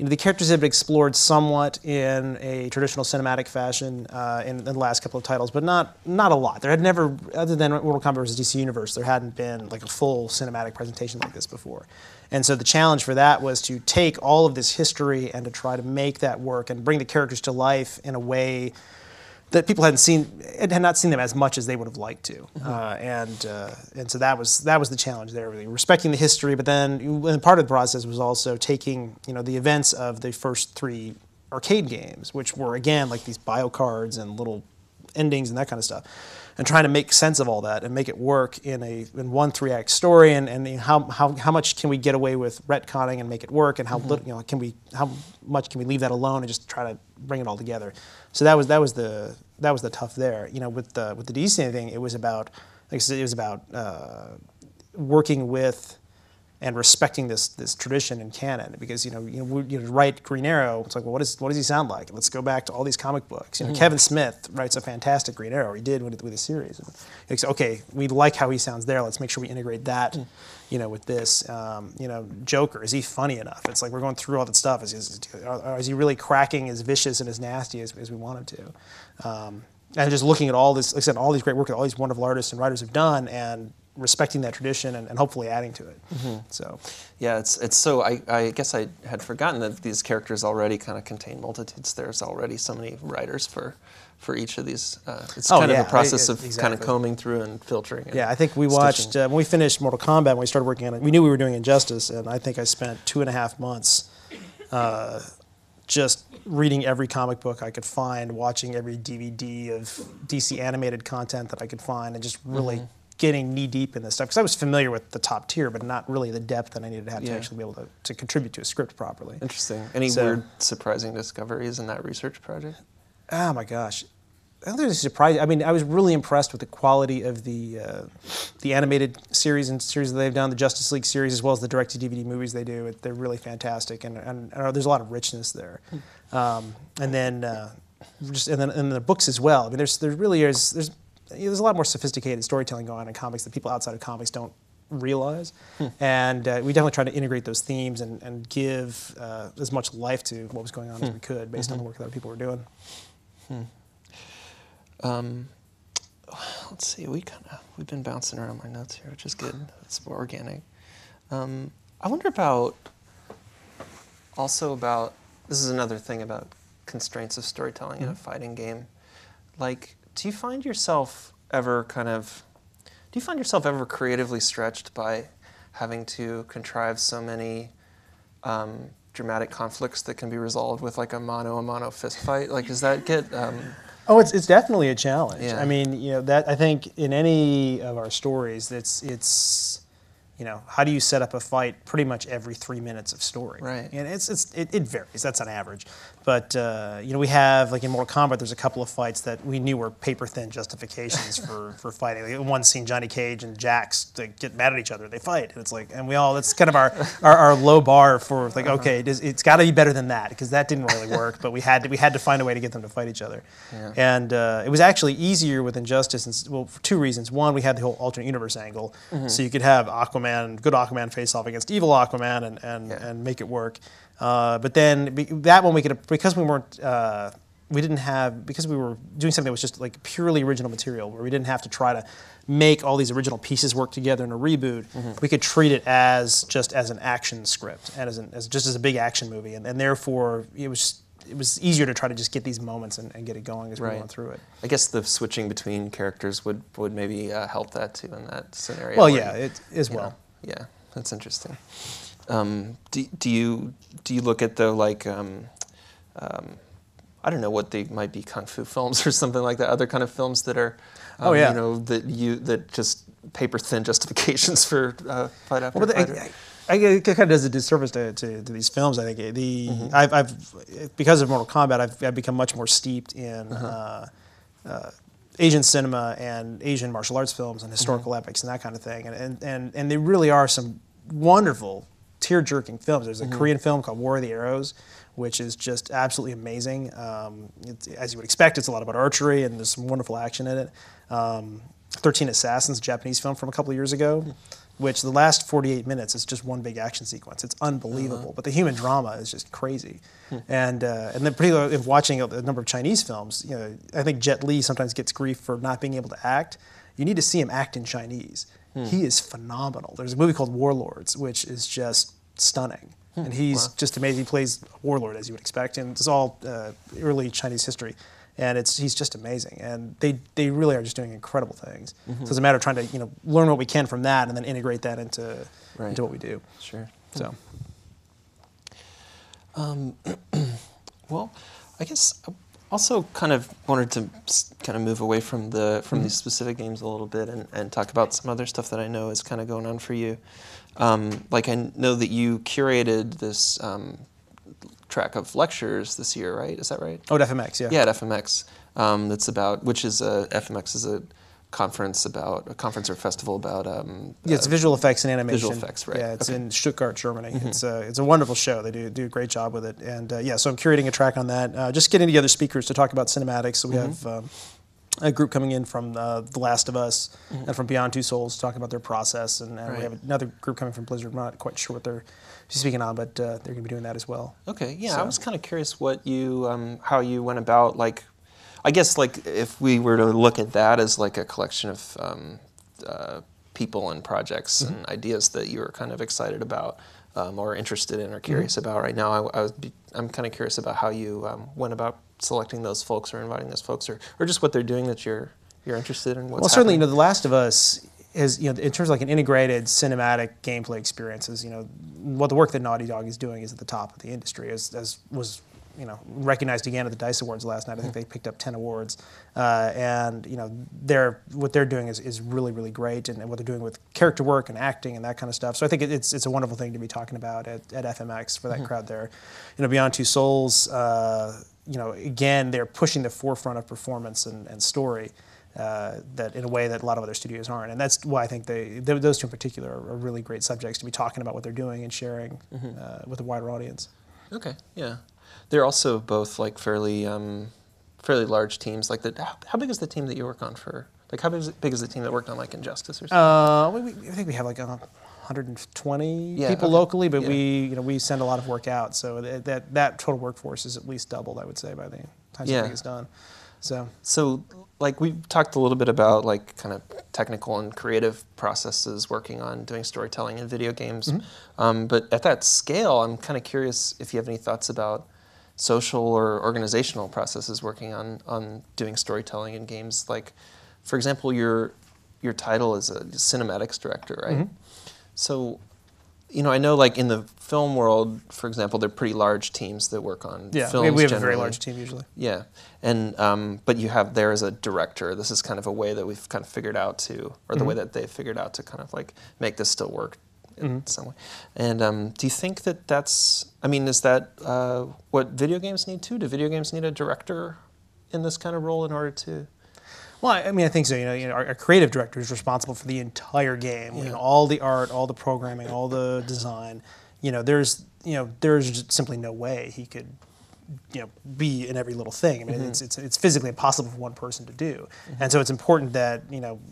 Speaker 3: The characters have been explored somewhat in a traditional cinematic fashion in the last couple of titles, but not a lot. There had never, other than Mortal Kombat vs. DC Universe, there hadn't been like a full cinematic presentation like this before. And so the challenge for that was to take all of this history and to try to make that work and bring the characters to life in a way that people had not seen them as much as they would have liked to. And so that was the challenge there, really respecting the history. But then part of the process was also taking the events of the first 3 arcade games, which were again like these bio cards and little endings and that kind of stuff, and trying to make sense of all that and make it work in one 3-act story, and how much can we get away with retconning and make it work, and how much can we leave that alone and just try to bring it all together. So that was the tough there. With the DC thing, it was about, like I said, working with and respecting this tradition in canon, because you write Green Arrow, it's like, well, what does he sound like? Let's go back to all these comic books. Kevin Smith writes a fantastic Green Arrow. He did with the series. And it's okay, we like how he sounds there. Let's make sure we integrate that, with this. Joker, is he funny enough? It's like we're going through all that stuff. Is he really cracking as vicious and as nasty as we want him to? And just looking at all this, like I said, all these great work that all these wonderful artists and writers have done, and respecting that tradition and hopefully adding to it. So,
Speaker 2: yeah, it's so. I guess I had forgotten that these characters already kind of contain multitudes. There's already so many writers for each of these. It's kind of a process of kind of combing through and filtering. And
Speaker 3: I think we watched when we finished Mortal Kombat. When we started working on it, we knew we were doing Injustice, and I think I spent 2.5 months just reading every comic book I could find, watching every DVD of DC animated content that I could find, and just really getting knee deep in this stuff, because I was familiar with the top tier, but not really the depth that I needed to have to actually be able to contribute to a script properly.
Speaker 2: Interesting. Any weird, surprising discoveries in that research project?
Speaker 3: Oh my gosh. I don't think it was surprising. I mean, I was really impressed with the quality of the animated series that they've done, the Justice League series, as well as the direct-to-DVD movies they do. They're really fantastic, and there's a lot of richness there. And then the books as well. I mean, there's a lot more sophisticated storytelling going on in comics that people outside of comics don't realize. And we definitely try to integrate those themes and give as much life to what was going on as we could, based on the work that other people were doing.
Speaker 2: Let's see. We've been bouncing around my notes here, which is good. It's more organic. I wonder about this is another thing about constraints of storytelling in a fighting game. Like, do you find yourself ever creatively stretched by having to contrive so many dramatic conflicts that can be resolved with like a mano fist fight? Like, does that get
Speaker 3: Oh, it's definitely a challenge.
Speaker 2: Yeah.
Speaker 3: I mean, that I think in any of our stories, it's how do you set up a fight pretty much every 3 minutes of story?
Speaker 2: Right.
Speaker 3: And it varies. That's on average. But we have, like in Mortal Kombat, there's a couple of fights that we knew were paper thin justifications for fighting. Like, one scene, Johnny Cage and Jax get mad at each other. They fight, and it's like, and that's kind of our low bar for like, okay, it's got to be better than that, because that didn't really work. But we had to find a way to get them to fight each other. Yeah. And it was actually easier with Injustice, for 2 reasons. One, we had the whole alternate universe angle, so you could have
Speaker 2: Mm-hmm.
Speaker 3: good Aquaman face off against evil Aquaman and make it work. But then that one because we were doing something that was just like purely original material, where we didn't have to try to make all these original pieces work together in a reboot. We could treat it just as an action script and as a big action movie, and therefore it was easier to try to just get these moments and get it going as we went through it.
Speaker 2: I guess the switching between characters would maybe help that too in that scenario.
Speaker 3: Well, yeah, it as well.
Speaker 2: Yeah, that's interesting. Do you look at I don't know what they might be, kung fu films or something like that, other kind of films that are that just paper thin justifications for fight after fight?
Speaker 3: It kind of does a disservice to these films. I think I've because of Mortal Kombat, I've become much more steeped in Asian cinema and Asian martial arts films and historical epics and that kind of thing. And there really are some wonderful tear-jerking films. There's a Korean film called War of the Arrows, which is just absolutely amazing. As you would expect, it's a lot about archery, and there's some wonderful action in it. 13 Assassins, a Japanese film from a couple of years ago, which the last 48 minutes is just one big action sequence. It's unbelievable, but the human drama is just crazy. And then particularly in watching a number of Chinese films, I think Jet Li sometimes gets grief for not being able to act. You need to see him act in Chinese. He is phenomenal. There's a movie called Warlords, which is just stunning. And he's just amazing. He plays a warlord, as you would expect, and it's all early Chinese history. And he's just amazing, and they really are just doing incredible things. So it's a matter of trying to learn what we can from that, and then integrate that into what we do.
Speaker 2: Sure.
Speaker 3: So,
Speaker 2: well, I guess Also, kind of wanted to kind of move away from these specific games a little bit and talk about some other stuff that I know is kind of going on for you. Like I know that you curated this track of lectures this year, right? Is that right?
Speaker 3: Oh, at FMX, yeah.
Speaker 2: Yeah, at FMX. That's about FMX is a conference or festival about.
Speaker 3: Yeah, it's visual effects and animation.
Speaker 2: Visual effects, right?
Speaker 3: Yeah, it's
Speaker 2: okay.
Speaker 3: in Stuttgart, Germany. It's a wonderful show. They do a great job with it, and so I'm curating a track on that. Just getting together speakers to talk about cinematics. So we have a group coming in from The Last of Us and from Beyond Two Souls to talk about their process, and we have another group coming from Blizzard. I'm not quite sure what they're speaking on, but they're going to be doing that as well.
Speaker 2: Okay, yeah, so I was kind of curious what you how you went about like. I guess like if we were to look at that as like a collection of people and projects and ideas that you were kind of excited about or interested in or curious about right now, I'm kind of curious about how you went about selecting those folks or inviting those folks or just what they're doing that you're interested in. What's
Speaker 3: certainly,
Speaker 2: happening.
Speaker 3: The Last of Us is, in terms of like an integrated cinematic gameplay experience, is, what the work that Naughty Dog is doing is at the top of the industry, as was recognized again at the DICE Awards last night. I think they picked up 10 awards, and what they're doing is really, really great, and what they're doing with character work and acting and that kind of stuff. So I think it's a wonderful thing to be talking about at FMX for that crowd there. Beyond Two Souls, again, they're pushing the forefront of performance and story. That in a way that a lot of other studios aren't, and that's why I think those two in particular are really great subjects to be talking about what they're doing and sharing with a wider audience.
Speaker 2: Okay, yeah. They're also both like fairly large teams. Like how big is the team that you work on for? Like how big is the team that worked on like Injustice or something?
Speaker 3: I think we have like 120 people locally, but we send a lot of work out, so that total workforce is at least doubled, I would say, by the time something is done.
Speaker 2: So like we talked a little bit about like kind of technical and creative processes working on doing storytelling in video games, but at that scale, I'm kind of curious if you have any thoughts about social or organizational processes working on doing storytelling in games. Like, for example, your title is a cinematics director, right? So, I know like in the film world, for example, they're pretty large teams that work on films.
Speaker 3: We have
Speaker 2: generally.
Speaker 3: a very large team usually.
Speaker 2: Yeah, and but you have there as a director. This is kind of a way that we've kind of figured out to, or the way that they've figured out to kind of like make this still work in some way. And do you think that that's? I mean, is that what video games need too? Do video games need a director in this kind of role in order to?
Speaker 3: Well, I mean, I think so. Our creative director is responsible for the entire game. All the art, all the programming, all the design. There's simply no way he could, be in every little thing. I mean, it's physically impossible for one person to do. And so it's important that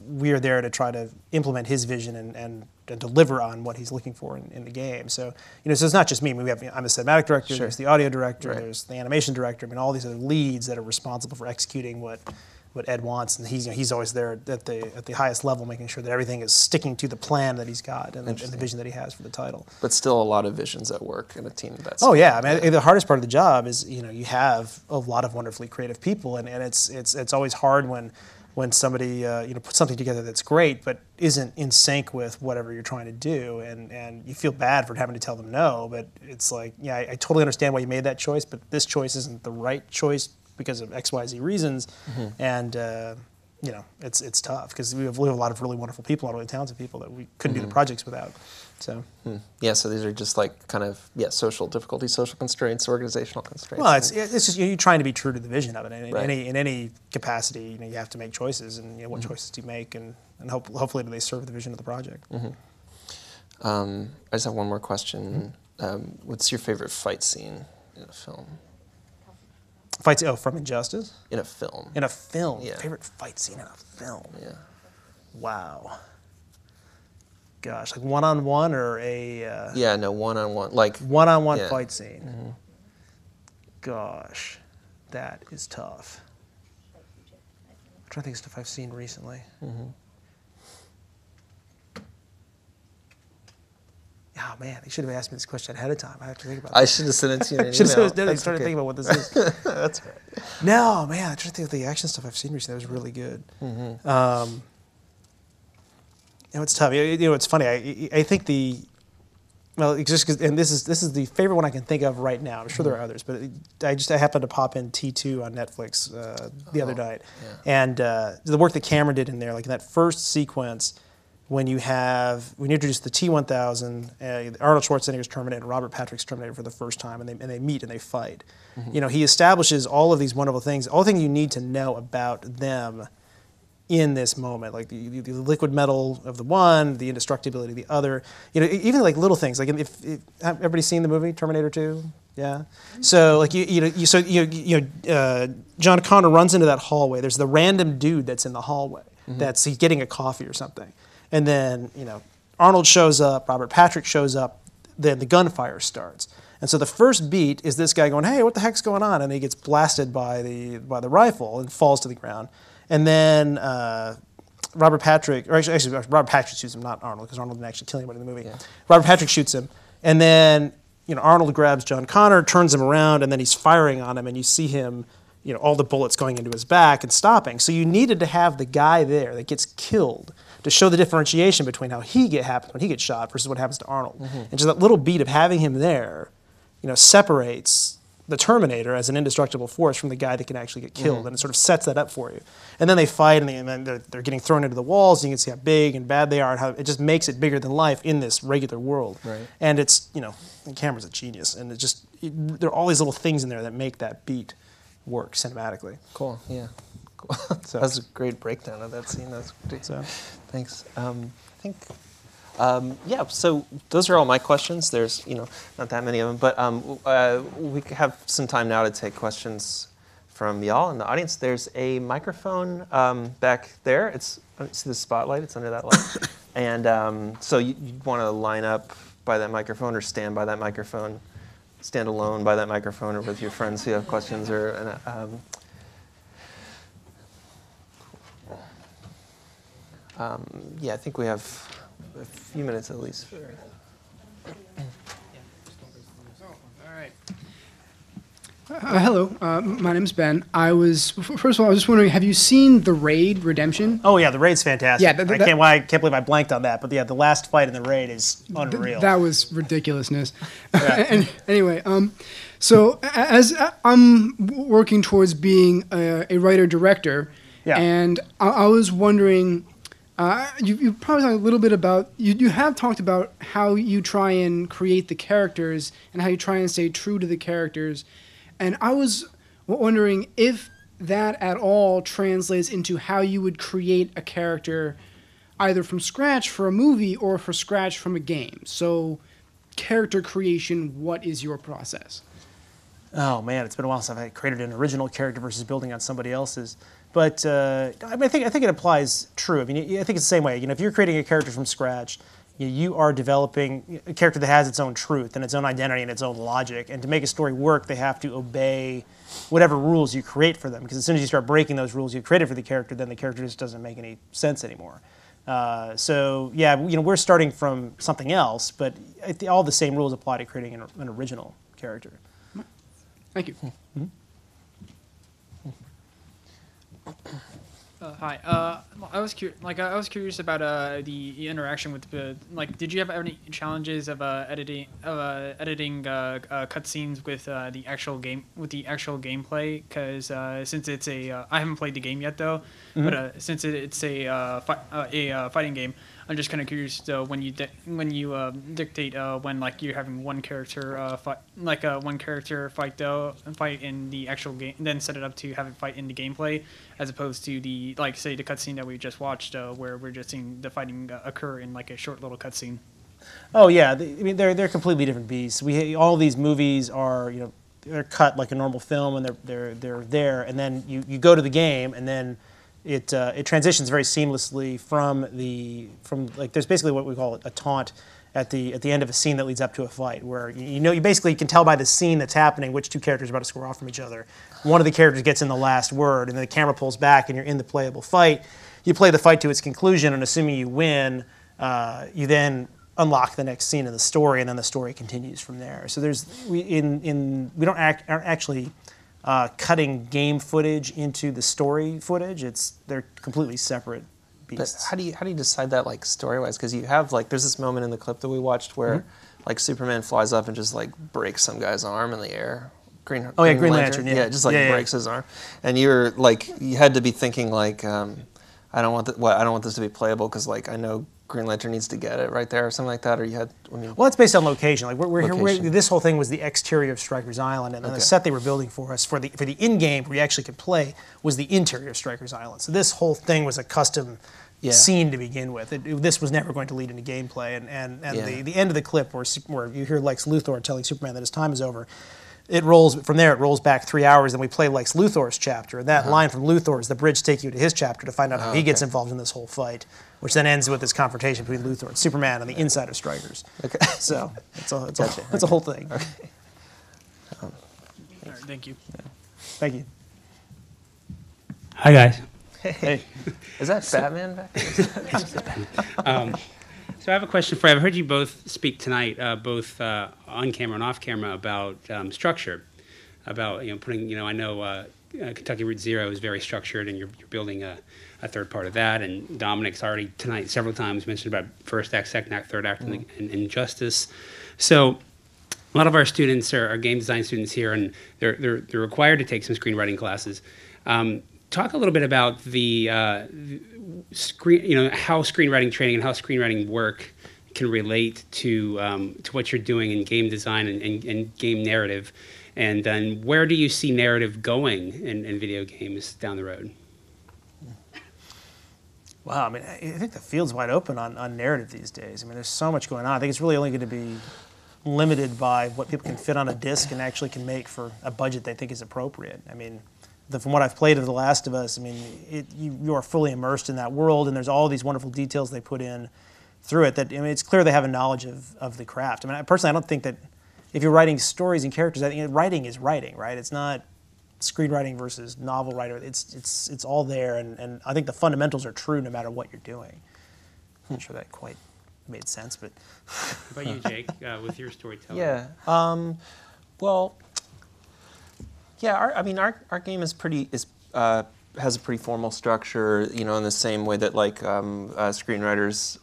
Speaker 3: we are there to try to implement his vision and deliver on what he's looking for in the game. So so it's not just me. I mean, I'm a cinematic director.
Speaker 2: Sure.
Speaker 3: There's the audio director. Right. There's the animation director. I mean, all these other leads that are responsible for executing what Ed wants, and he's always there at the highest level, making sure that everything is sticking to the plan that he's got and the vision that he has for the title.
Speaker 2: But still, a lot of visions at work in a team that's.
Speaker 3: Oh yeah, I mean the hardest part of the job is you have a lot of wonderfully creative people, and it's always hard when somebody puts something together that's great but isn't in sync with whatever you're trying to do, and you feel bad for having to tell them no, but it's like I totally understand why you made that choice, but this choice isn't the right choice because of XYZ reasons, and it's tough because we have a lot of really wonderful people, a lot of really talented people that we couldn't do the projects without. So
Speaker 2: so these are just like kind of social difficulties, social constraints, organizational constraints.
Speaker 3: Well, it's just you're trying to be true to the vision of it. In any capacity, you have to make choices, and what choices do you make, and hopefully do they serve the vision of the project.
Speaker 2: I just have one more question. What's your favorite fight scene in a film?
Speaker 3: Fights from Injustice?
Speaker 2: In a film.
Speaker 3: In a film?
Speaker 2: Yeah.
Speaker 3: Favorite fight scene in a film?
Speaker 2: Yeah.
Speaker 3: Wow. Gosh, like one-on-one or a...
Speaker 2: one-on-one. Like
Speaker 3: one-on-one fight scene. Gosh, that is tough. I'm trying to think of stuff I've seen recently. Oh man, they should have asked me this question ahead of time. I have to think about that.
Speaker 2: I should have sent it to you in an
Speaker 3: email.
Speaker 2: I
Speaker 3: started thinking about what this is.
Speaker 2: That's right.
Speaker 3: No, man, I'm trying to think of the action stuff I've seen recently. That was really good. It's tough. It's funny. I think well, just 'cause, and this is the favorite one I can think of right now. I'm sure there are others, but I happened to pop in T2 on Netflix the other night, and the work that Cameron did in there, like in that first sequence, when you introduce the T-1000, Arnold Schwarzenegger's Terminator, Robert Patrick's Terminator for the first time, and they meet and they fight. You know, he establishes all of these wonderful things, all the things you need to know about them in this moment, like the liquid metal of the one, the indestructibility of the other. You know, even like little things. Like if everybody seen the movie Terminator 2? Yeah. So like John Connor runs into that hallway. There's the random dude that's in the hallway. He's getting a coffee or something, and then Arnold shows up, Robert Patrick shows up, then the gunfire starts. And so the first beat is this guy going, "Hey, what the heck's going on?" And he gets blasted by the rifle and falls to the ground. And then Robert Patrick shoots him, not Arnold, because Arnold didn't actually kill anybody in the movie. Yeah. Robert Patrick shoots him, and then Arnold grabs John Connor, turns him around, and then he's firing on him, and you see him, all the bullets going into his back and stopping. So you needed to have the guy there that gets killed to show the differentiation between how happens when he gets shot versus what happens to Arnold. And just that little beat of having him there, separates the Terminator as an indestructible force from the guy that can actually get killed, and it sort of sets that up for you. And then they fight, and then they're getting thrown into the walls, and you can see how big and bad they are, and how it just makes it bigger than life in this regular world. Right. And it's, and Cameron's a genius, and there are all these little things in there that make that beat work cinematically.
Speaker 2: Cool, yeah. Cool. So that was a great breakdown of that scene. That's great. So, thanks. I think... so those are all my questions. There's, not that many of them, but we have some time now to take questions from y'all in the audience. There's a microphone back there. See the spotlight? It's under that light. And so you want to line up by that microphone or stand by that microphone, stand alone by that microphone or with your friends who have questions or... I think we have a few minutes at least.
Speaker 7: All right. Hello, my name's Ben. First of all, I was just wondering, have you seen The Raid Redemption?
Speaker 3: Oh yeah, The Raid's fantastic.
Speaker 7: Yeah,
Speaker 3: I can't believe I blanked on that, but yeah, the last fight in The Raid is unreal.
Speaker 7: That was ridiculousness. And anyway, so as I'm working towards being a writer-director, and I was wondering... You probably talked a little bit about, you have talked about how you try and create the characters and how you try and stay true to the characters. And I was wondering if that at all translates into how you would create a character either from scratch for a movie or from scratch from a game. So character creation, what is your process?
Speaker 3: Oh man, it's been a while since I've created an original character versus building on somebody else's. But I think it applies true. I mean, I think it's the same way. If you're creating a character from scratch, you are developing a character that has its own truth and its own identity and its own logic. And to make a story work, they have to obey whatever rules you create for them. Because as soon as you start breaking those rules you created for the character, then the character just doesn't make any sense anymore. We're starting from something else, but all the same rules apply to creating an original character.
Speaker 7: Thank you.
Speaker 3: Mm-hmm.
Speaker 8: Hi. I was curious about the interaction with the Did you have any challenges of editing cutscenes with the actual gameplay? Because since it's I haven't played the game yet though, but since it's a fighting game, I'm just kind of curious when you dictate when you're having one character fight in the actual game, then set it up to have it fight in the gameplay, as opposed to the say the cutscene that we just watched where we're just seeing the fighting occur in a short little cutscene.
Speaker 3: Oh yeah, they're completely different beasts. All these movies are they're cut like a normal film, and they're there, and then you go to the game, and then it transitions very seamlessly from there's basically what we call a taunt at the end of a scene that leads up to a fight, where you basically can tell by the scene that's happening which two characters are about to square off from each other. One of the characters gets in the last word, and then the camera pulls back, and you're in the playable fight. You play the fight to its conclusion, and assuming you win, you then unlock the next scene in the story, and then the story continues from there. So we aren't actually cutting game footage into the story footage. They're completely separate beasts.
Speaker 2: But how do you decide that story-wise? Because you have there's this moment in the clip that we watched where like Superman flies up and just like breaks some guy's arm in the air. Green
Speaker 3: Lantern, yeah.
Speaker 2: Just like breaks his arm, and you had to be thinking like, I don't want this to be playable because like I know Green Lantern needs to get it right there or something like that, or you had.
Speaker 3: Well, it's based on location. Like this whole thing was the exterior of Stryker's Island, and then the set they were building for us for the in-game where you actually could play was the interior of Stryker's Island. So this whole thing was a custom scene to begin with. This was never going to lead into gameplay, and the end of the clip where you hear Lex Luthor telling Superman that his time is over. It rolls back 3 hours, and we play Lex Luthor's chapter. And that line from Luthor is the bridge take you to his chapter to find out how he gets involved in this whole fight, which then ends with this confrontation between Luthor and Superman on the inside of Stryker's. Okay. So it's a whole thing. Okay.
Speaker 8: All right, thank you.
Speaker 2: Yeah.
Speaker 3: Thank you.
Speaker 9: Hi, guys.
Speaker 2: Hey. Is that Batman back there?
Speaker 9: So I have a question for you. I've heard you both speak tonight, both on camera and off camera, about structure, about putting. I know Kentucky Route Zero is very structured, and you're building a third part of that. And Dominic's already tonight several times mentioned about first act, second act, third act, and Injustice. So a lot of our students are game design students here, and they're required to take some screenwriting classes. Talk a little bit about the how screenwriting training and how screenwriting work can relate to what you're doing in game design and game narrative, and then where do you see narrative going in video games down the road?
Speaker 3: Wow, I mean, I think the field's wide open on narrative these days. I mean, there's so much going on. I think it's really only going to be limited by what people can fit on a disc and actually can make for a budget they think is appropriate. I mean, from what I've played of The Last of Us, I mean, you are fully immersed in that world, and there's all these wonderful details they put in through it. That it's clear they have a knowledge of the craft. I mean, personally, I don't think that if you're writing stories and characters, I think writing is writing, right? It's not screenwriting versus novel writer. It's all there, and I think the fundamentals are true no matter what you're doing. I'm not sure that quite made sense, but.
Speaker 9: How about you, Jake, with your storytelling?
Speaker 2: Yeah. Well. Yeah, our game is has a pretty formal structure, in the same way that like screenwriters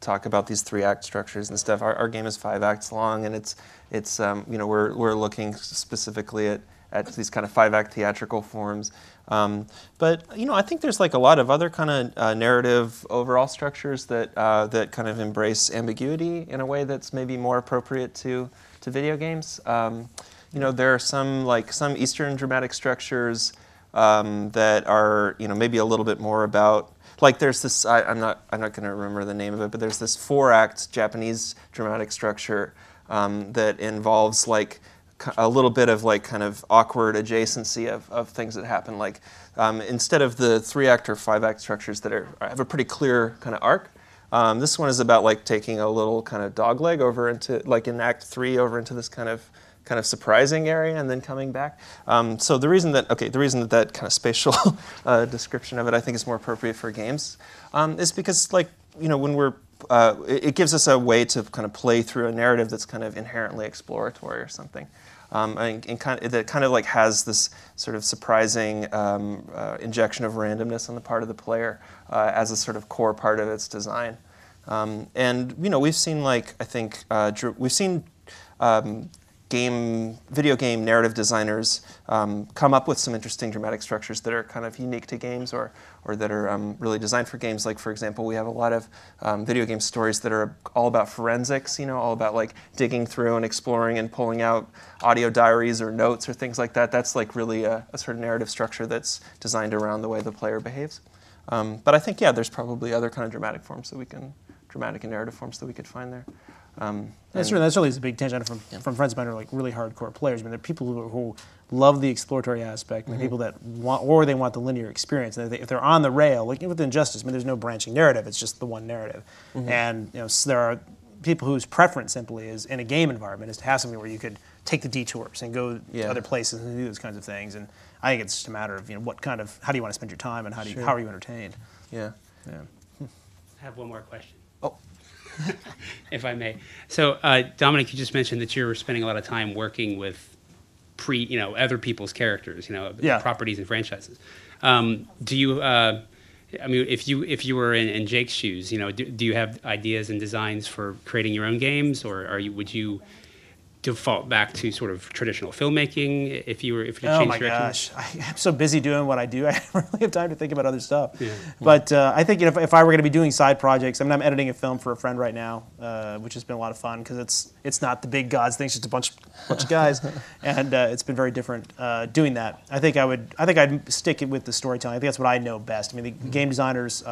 Speaker 2: talk about these 3-act structures and stuff. Our game is 5 acts long, and it's we're looking specifically at these kind of 5-act theatrical forms. But I think there's like a lot of other kind of narrative overall structures that kind of embrace ambiguity in a way that's maybe more appropriate to video games. There are some Eastern dramatic structures that are, maybe a little bit more about, like there's this, I'm not going to remember the name of it, but there's this 4-act Japanese dramatic structure that involves like a little bit of like kind of awkward adjacency of things that happen. Like instead of the 3-act or 5-act structures that have a pretty clear kind of arc, this one is about like taking a little kind of dogleg over into, like in Act 3, over into this kind of surprising area and then coming back. So the reason that kind of spatial description of it I think is more appropriate for games is because when we're it gives us a way to kind of play through a narrative that's kind of inherently exploratory or something. That kind of like has this sort of surprising injection of randomness on the part of the player as a sort of core part of its design. And we've seen we've seen video game narrative designers come up with some interesting dramatic structures that are kind of unique to games or that are really designed for games. Like, for example, we have a lot of video game stories that are all about forensics, all about like digging through and exploring and pulling out audio diaries or notes or things like that. That's like really a sort of narrative structure that's designed around the way the player behaves. But I think, there's probably other kind of dramatic and narrative forms that we could find there.
Speaker 3: That's really a big tangent from friends of mine who are like really hardcore players. I mean, there are people who love the exploratory aspect, and people that want the linear experience. And if they're on the rail, like with Injustice, I mean, there's no branching narrative; it's just the one narrative. And so there are people whose preference simply is in a game environment is to have something where you could take the detours and go to other places and do those kinds of things. And I think it's just a matter of how do you want to spend your time and how are you entertained?
Speaker 9: I have one more question. If I may. So, Dominic, you just mentioned that you're spending a lot of time working with other people's characters, properties and franchises. Do you, I mean, if you were in Jake's shoes, do you have ideas and designs for creating your own games, or would you default back to sort of traditional filmmaking if you change
Speaker 3: Oh my
Speaker 9: directions?
Speaker 3: gosh, I'm so busy doing what I do. I don't really have time to think about other stuff.
Speaker 9: Yeah.
Speaker 3: But I think if I were going to be doing side projects, I mean, I'm editing a film for a friend right now, which has been a lot of fun because it's not the big gods thing, it's just a bunch of guys, and it's been very different doing that. I think I'd stick it with the storytelling. I think that's what I know best. I mean, the game designers.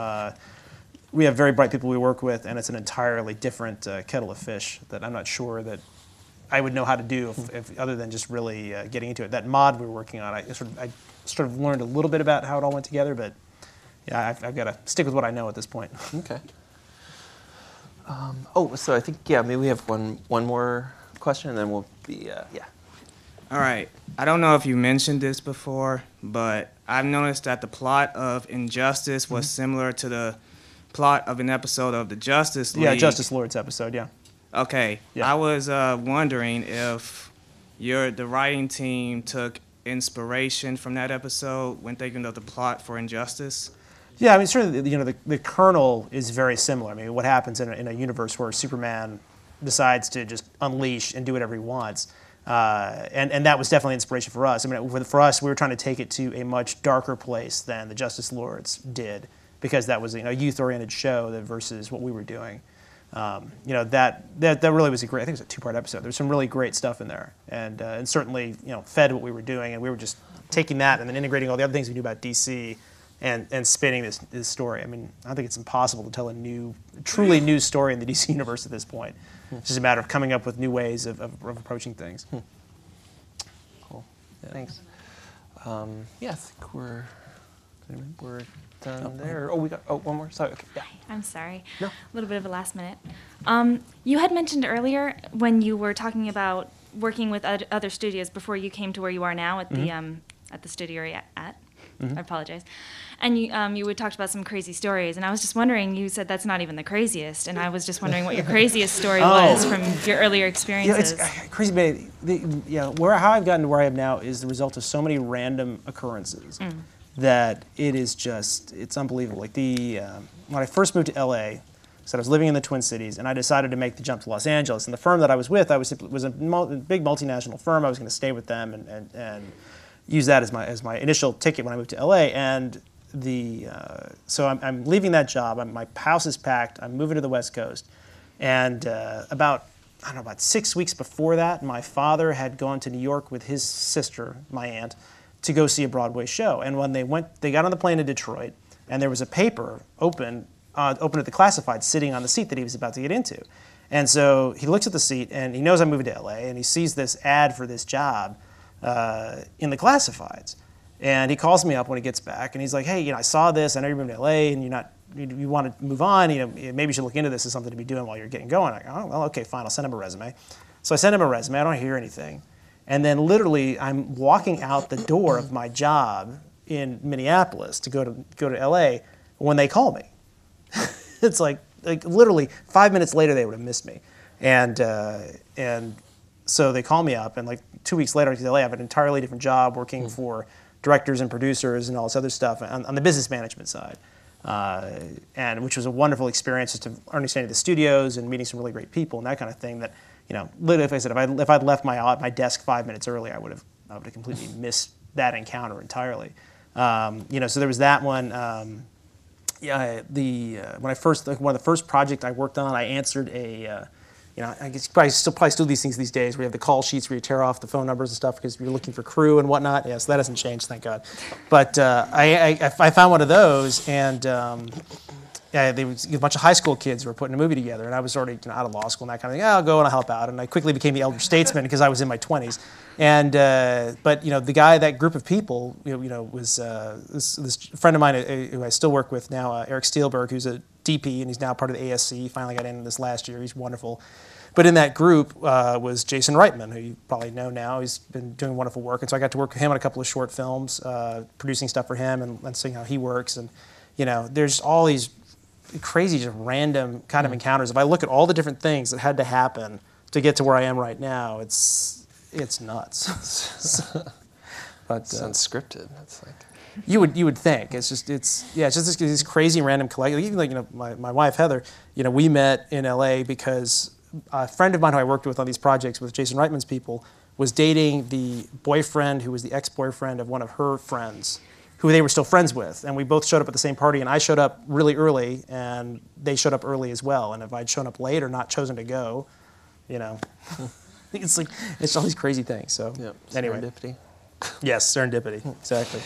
Speaker 3: We have very bright people we work with, and it's an entirely different kettle of fish that I'm not sure that I would know how to do if other than just really getting into it. That mod we were working on, I sort of learned a little bit about how it all went together, but yeah, I've got to stick with what I know at this point.
Speaker 2: Okay. So I think, maybe we have one more question, and then we'll be,
Speaker 10: All right. I don't know if you mentioned this before, but I've noticed that the plot of Injustice was similar to the plot of an episode of the Justice League.
Speaker 3: Yeah, Justice Lord's episode, yeah.
Speaker 10: Okay. Yeah. I was wondering if the writing team took inspiration from that episode when thinking of the plot for Injustice.
Speaker 3: Yeah, I mean, certainly, the kernel is very similar. I mean, what happens in a universe where Superman decides to just unleash and do whatever he wants, and that was definitely inspiration for us. I mean, for us, we were trying to take it to a much darker place than the Justice Lords did, because that was a youth-oriented show versus what we were doing. That really was I think it was a 2-part episode. There's some really great stuff in there, and certainly fed what we were doing, and we were just taking that and then integrating all the other things we knew about DC and spinning this story. I mean, I think it's impossible to tell a truly new story in the DC universe at this point. It's just a matter of coming up with new ways of approaching things.
Speaker 2: Cool. Yeah. Thanks. I think we're done there. Oh, we got one more. Sorry. Okay. Yeah.
Speaker 11: I'm sorry.
Speaker 2: No.
Speaker 11: A little bit of a last minute. You had mentioned earlier when you were talking about working with other studios before you came to where you are now at the studio you're at. I apologize. And you had talked about some crazy stories, and I was just wondering, you said that's not even the craziest, and I was just wondering what your craziest story was from your earlier experiences.
Speaker 3: It's crazy, how I've gotten to where I am now is the result of so many random occurrences that it's unbelievable. Like when I first moved to LA, so I was living in the Twin Cities, and I decided to make the jump to Los Angeles. And the firm that I was with, was a big multinational firm. I was going to stay with them and use that as my initial ticket when I moved to LA. And so I'm leaving that job. My house is packed. I'm moving to the West Coast, and about 6 weeks before that, my father had gone to New York with his sister, my aunt, to go see a Broadway show. And when they got on the plane to Detroit, and there was a paper open at the classified sitting on the seat that he was about to get into. And so he looks at the seat, and he knows I'm moving to LA, and he sees this ad for this job in the classifieds. And he calls me up when he gets back, and he's like, hey, I saw this, I know you're moving to LA, and you want to move on, maybe you should look into this as something to be doing while you're getting going. I go, oh, well, okay, fine, I'll send him a resume. So I send him a resume, I don't hear anything. And then literally, I'm walking out the door of my job in Minneapolis to go to LA when they call me. It's like literally 5 minutes later, they would have missed me. And so they call me up, and like 2 weeks later, I get to LA, I have an entirely different job working for directors and producers and all this other stuff on the business management side. And which was a wonderful experience, just to understanding the studios and meeting some really great people and that kind of thing. That literally, if I said if I'd left my desk 5 minutes early, I would have completely missed that encounter entirely. So there was that one. One of the first projects I worked on, I answered I guess you probably still do these things these days where you have the call sheets where you tear off the phone numbers and stuff because you're looking for crew and whatnot. Yeah, so that hasn't changed, thank God. But I found one of those, and there was a bunch of high school kids who were putting a movie together, and I was already out of law school and that kind of thing. I'll go and I'll help out, and I quickly became the elder statesman because I was in my 20s. And but that group of people, was this friend of mine who I still work with now, Eric Steelberg, who's a DP, and he's now part of the ASC. He finally got in this last year. He's wonderful. But in that group was Jason Reitman, who you probably know now. He's been doing wonderful work. And so I got to work with him on a couple of short films, producing stuff for him and seeing how he works. And, there's all these crazy, just random kind of encounters. If I look at all the different things that had to happen to get to where I am right now, it's nuts. But
Speaker 2: it's unscripted. It's like...
Speaker 3: you would think. It's just these crazy random collections. Even like, you know, my wife Heather, you know, we met in LA because a friend of mine who I worked with on these projects with Jason Reitman's people was dating the boyfriend who was the ex-boyfriend of one of her friends, who they were still friends with. And we both showed up at the same party, and I showed up really early, and they showed up early as well. And if I'd shown up late or not chosen to go, you know, it's all these crazy things. So
Speaker 2: yep.
Speaker 3: Anyway.
Speaker 2: Serendipity.
Speaker 3: Yes, serendipity, exactly.